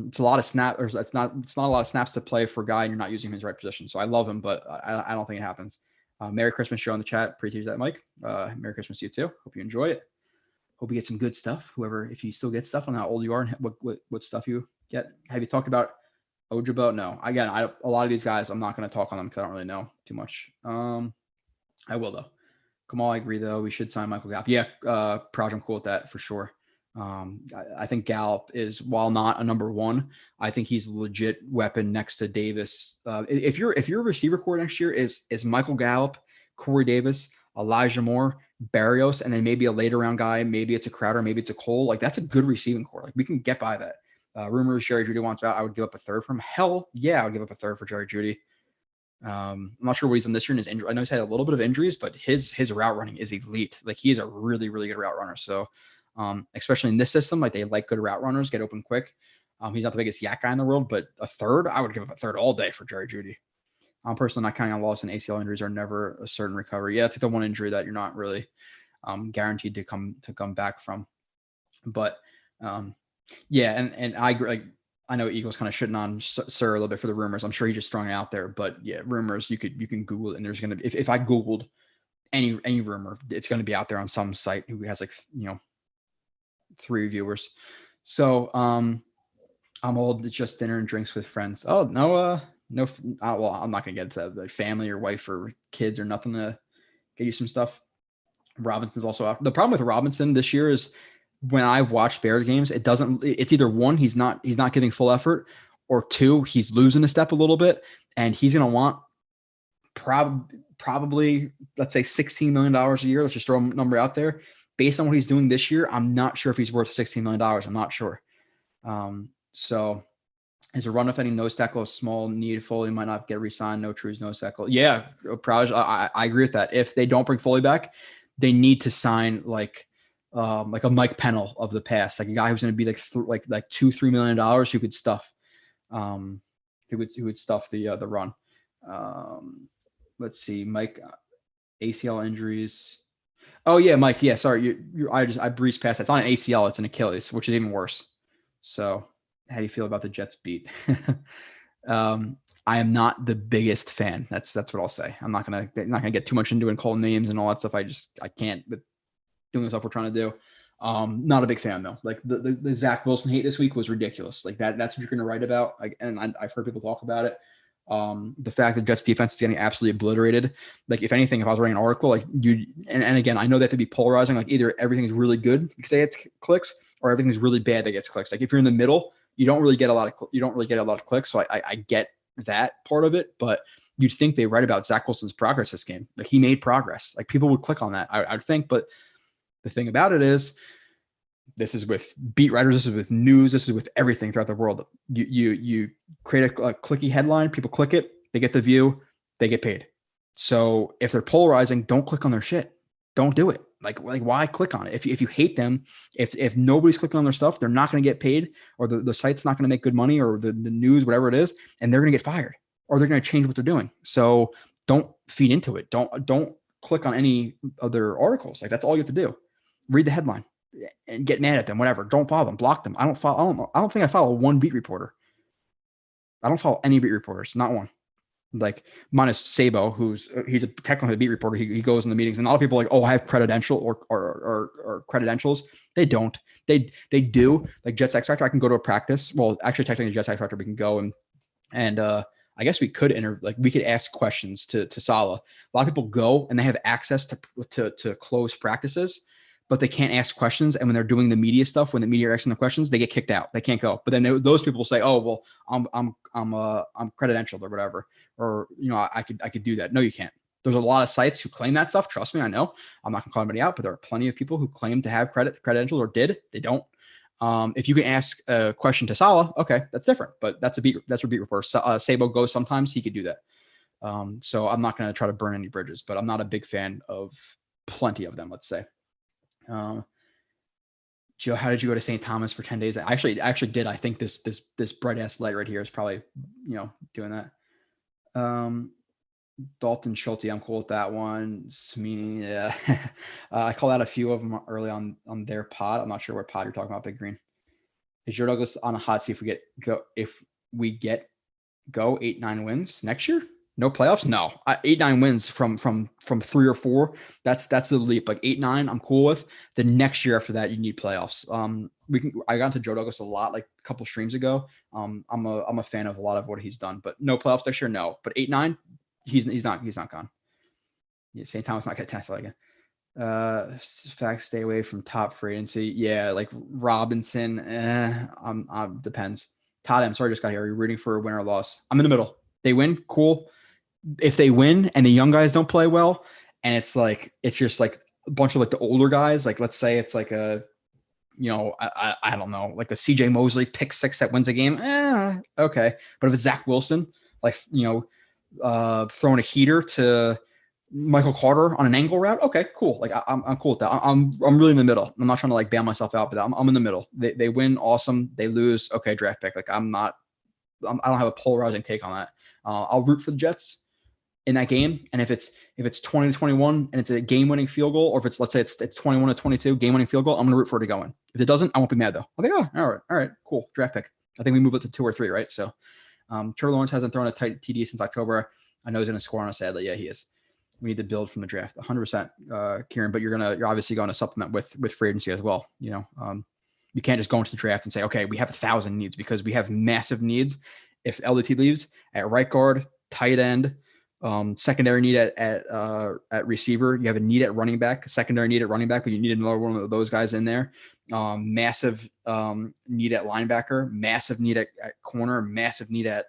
it's a lot of snaps, or it's not a lot of snaps to play for a guy and you're not using him in his right position. So I love him, but I don't think it happens. Merry Christmas, Joe, in the chat. Appreciate that, Mike. Merry Christmas to you too. Hope you enjoy it. Hope you get some good stuff. If you still get stuff, on how old you are and what stuff you get. Have you talked about Ojabo? No. Again, a lot of these guys, I'm not going to talk on them because I don't really know too much. I will though. Kamal, I agree though. We should sign Michael Gallup. Yeah, Praj, I'm cool with that for sure. I think Gallup is, while not a number one, I think he's a legit weapon next to Davis. If your receiver core next year is Michael Gallup, Corey Davis, Elijah Moore, Barrios, and then maybe a later round guy, maybe it's a Crowder, maybe it's a Cole, like that's a good receiving core. Like we can get by that. Rumors Jerry Jeudy wants out. I would give up a third from hell. Yeah, I would give up a third for Jerry Jeudy. I'm not sure what he's done this year in his injury. I know he's had a little bit of injuries, but his route running is elite. Like he is a really, really good route runner. So especially in this system, like they like good route runners, get open quick. He's not the biggest yak guy in the world, but a third, I would give up a third all day for Jerry Jeudy. I'm personally not counting on loss, and ACL injuries are never a certain recovery. Yeah, it's like the one injury that you're not really guaranteed to come back from. But yeah, and I agree. Like, I know Eagles kind of shitting on Sir a little bit for the rumors. I'm sure he's just throwing it out there, but yeah, rumors, you can Google it, and there's going to be, if I Googled any rumor, it's going to be out there on some site who has like, 3 viewers. So, I'm old. It's just dinner and drinks with friends. Oh, no, well, I'm not going to get into that, like family or wife or kids or nothing to get you some stuff. Robinson's also out. The problem with Robinson this year is, when I've watched Bears games, it's either one, he's not giving full effort, or 2, he's losing a step a little bit, and he's going to want probably, let's say $16 million a year. Let's just throw a number out there. Based on what he's doing this year, I'm not sure if he's worth $16 million. I'm not sure. So is a run offending nose tackle a small need? Foley might not get re-signed. No true nose tackle. Yeah, I agree with that. If they don't bring Foley back, they need to sign like a Mike Pennell of the past, like a guy who's going to be like $2-3 million who could stuff, who would stuff the run. Let's see, Mike, ACL injuries. Oh yeah, Mike. Yeah, sorry, I breezed past that. It's not an ACL, it's an Achilles, which is even worse. So, how do you feel about the Jets beat? I am not the biggest fan. That's what I'll say. I'm not gonna get too much into it and call names and all that stuff. I can't. But doing the stuff we're trying to do. Not a big fan though. Like the Zach Wilson hate this week was ridiculous. Like that's what you're going to write about. Like, and I've heard people talk about it. The fact that Jets defense is getting absolutely obliterated. Like if anything, if I was writing an article, like and again, I know that to be polarizing. Like either everything's really good because they get clicks, or everything's really bad that gets clicks. Like if you're in the middle, you don't really get a lot of clicks. So I get that part of it, but you'd think they write about Zach Wilson's progress this game. Like he made progress. Like people would click on that. I'd think, but the thing about it is, this is with beat writers, this is with news, this is with everything throughout the world. You create a clicky headline, people click it, they get the view, they get paid. So if they're polarizing, don't click on their shit. Don't do it. Like why click on it? If you hate them, if nobody's clicking on their stuff, they're not going to get paid, or the site's not going to make good money, or the news, whatever it is, and they're going to get fired, or they're going to change what they're doing. So don't feed into it. Don't click on any other articles. Like that's all you have to do. Read the headline and get mad at them, whatever. Don't follow them, block them. I don't think I follow one beat reporter. I don't follow any beat reporters, not one. Like minus Sabo, he's a technically a beat reporter. He goes in the meetings, and a lot of people are like, oh, I have credential or credentials. They don't. They do. Like Jets X Factor, I can go to a practice. Well, actually, technically Jets X Factor, we can go and I guess we could we could ask questions to Saleh. A lot of people go and they have access to closed practices, but they can't ask questions. And when they're doing the media stuff, when the media are asking the questions, they get kicked out. They can't go. But then those people will say, "Oh, well, I'm credentialed or whatever," or I could do that. No, you can't. There's a lot of sites who claim that stuff. Trust me, I know. I'm not gonna call anybody out, but there are plenty of people who claim to have credentials or did. They don't. If you can ask a question to Saleh, okay, that's different. But that's a beat reporter. Sabo goes sometimes. He could do that. So I'm not gonna try to burn any bridges, but I'm not a big fan of plenty of them. Let's say. Joe, how did you go to St. Thomas for 10 days? I actually did. I think this bright ass light right here is probably, doing that. Dalton Schulte, I'm cool with that one. Smini, yeah. I called out a few of them early on their pod. I'm not sure what pod you're talking about, Big Green. Is Joe Douglas on a hot seat if we get 8-9 wins next year? No playoffs? No. 8-9 wins from 3 or 4. That's the leap. Like 8-9, I'm cool with. The next year after that, you need playoffs. I got into Joe Douglas a lot, like a couple streams ago. I'm a fan of a lot of what he's done, but no playoffs next year, no. But 8-9, he's not gone. Yeah, St. Thomas not gonna test that again. Facts, stay away from top free agency. Yeah, like Robinson. Depends. Todd, I'm sorry, just got here. Are you rooting for a win or loss? I'm in the middle. They win, cool. If they win and the young guys don't play well, and it's just like a bunch of like the older guys, like let's say it's like I don't know, like a CJ Mosley pick 6 that wins a game. Okay. But if it's Zach Wilson, like, throwing a heater to Michael Carter on an angle route, okay, cool. Like I'm cool with that. I'm really in the middle. I'm not trying to like bail myself out, but I'm in the middle. They win, awesome. They lose, okay, draft pick. Like I don't have a polarizing take on that. I'll root for the Jets in that game, and if it's 20-21 and it's a game-winning field goal, or if it's, let's say it's 21-22 game-winning field goal, I'm gonna root for it to go in. If it doesn't, I won't be mad though. I'll be like, oh, all right, cool, draft pick. I think we move it to 2 or 3, right? So, Trevor Lawrence hasn't thrown a tight TD since October. I know he's gonna score on us, sadly. Yeah, he is. We need to build from the draft, 100%, Kieran. But you're obviously going to supplement with free agency as well. You can't just go into the draft and say, okay, we have 1,000 needs, because we have massive needs. If LDT leaves at right guard, tight end, secondary need at receiver, you have a need at running back, secondary need at running back, but you need another one of those guys in there. Massive need at linebacker, massive need at corner, massive need at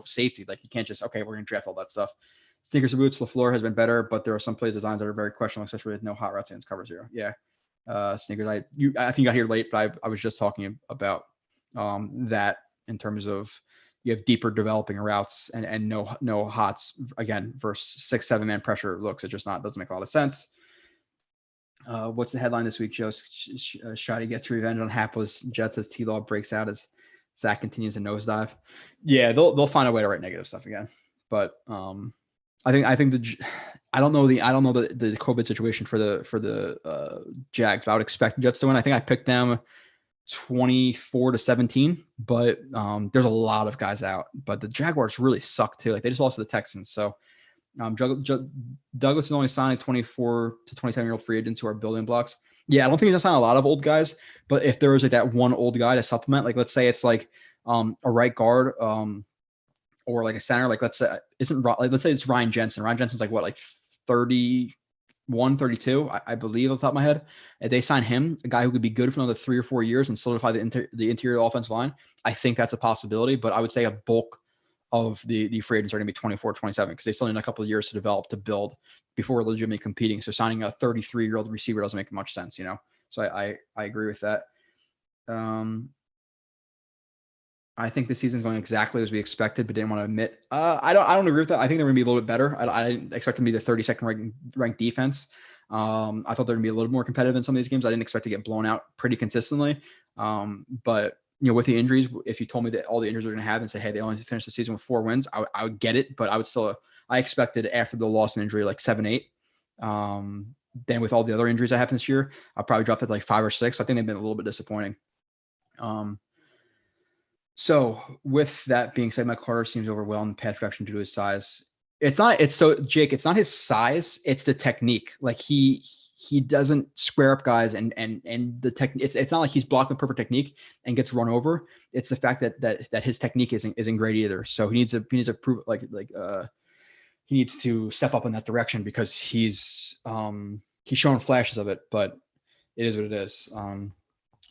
safety. Like you can't just, okay, we're gonna draft all that stuff. Sneakers and boots, LaFleur has been better, but there are some plays designs that are very questionable, especially with no hot routes against cover 0. Yeah. Sneakers, I think you got here late, but I was just talking about that in terms of you have deeper developing routes and no hots again versus 6-7 man pressure looks. It just doesn't make a lot of sense. What's the headline this week, Joe? Shotty gets revenge on hapless Jets as T-Law breaks out as Zach continues to nosedive. Yeah, they'll find a way to write negative stuff again. But I think I don't know the COVID situation for the Jags. I would expect the Jets to win. I think I picked them 24-17, but there's a lot of guys out. But the Jaguars really suck too. Like they just lost to the Texans, so Douglas is only signing 24 to 27-year-old free agents who are building blocks. Yeah, I don't think he's gonna sign a lot of old guys, but if there was like that one old guy to supplement, like let's say it's like a right guard, or like a center, like let's say let's say it's Ryan Jensen. Ryan Jensen's like what, like 31, 32, I believe, off the top of my head. If they sign him, a guy who could be good for another 3 or 4 years and solidify the interior offensive line, I think that's a possibility. But I would say a bulk of the free agents are going to be 24, 27 because they still need a couple of years to develop, to build before we're legitimately competing. So signing a 33-year-old receiver doesn't make much sense, you know? So I agree with that. I think the season's going exactly as we expected, but didn't want to admit. I don't agree with that. I think they're going to be a little bit better. I didn't expect them to be the 32nd ranked defense. I thought they're going to be a little more competitive in some of these games. I didn't expect to get blown out pretty consistently. But with the injuries, if you told me that all the injuries are going to have and say, hey, they only finished the season with 4 wins, I would get it. But I would still, I expected after the loss and injury, like 7-8. Then with all the other injuries that happened this year, I'll probably drop it like 5 or 6. So I think they've been a little bit disappointing. So with that being said, Mike Carter seems overwhelmed in pass protection due to his size. Jake, it's not his size, it's the technique. Like he doesn't square up guys and the technique. It's not like he's blocking perfect technique and gets run over. It's the fact that his technique isn't great either. So he needs to prove he needs to step up in that direction because he's showing flashes of it, but it is what it is.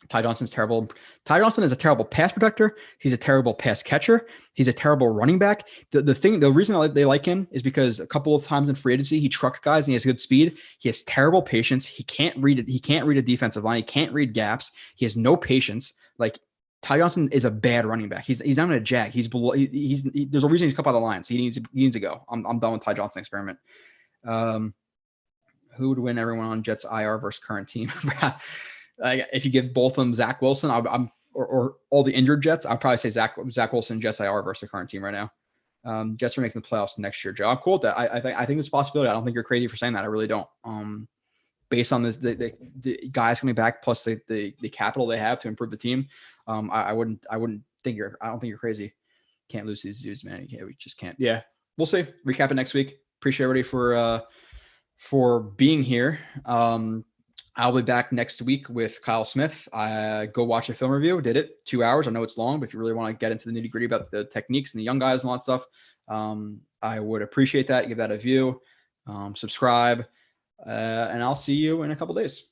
Ty Johnson's terrible. Ty Johnson is a terrible pass protector. He's a terrible pass catcher. He's a terrible running back. The reason they like him is because a couple of times in free agency, he trucked guys and he has good speed. He has terrible patience. He can't read it. He can't read a defensive line. He can't read gaps. He has no patience. Like Ty Johnson is a bad running back. He's not even a jack. He's below. There's a reason he's cut by the lines. He needs to go. I'm done with Ty Johnson experiment. Who would win everyone on Jets IR versus current team? If you give both of them Zach Wilson, or all the injured Jets, I'd probably say Zach Wilson, Jets IR versus the current team right now. Jets are making the playoffs next year, Joe. I'm cool with that. I think it's a possibility. I don't think you're crazy for saying that. I really don't. Based on the guys coming back plus the capital they have to improve the team, I don't think you're crazy. Can't lose these dudes, man. We just can't. Yeah, we'll see. Recap it next week. Appreciate everybody for being here. I'll be back next week with Kyle Smith. Go watch a film review. Did it 2 hours. I know it's long, but if you really want to get into the nitty gritty about the techniques and the young guys and all that stuff, I would appreciate that. Give that a view, subscribe, and I'll see you in a couple days.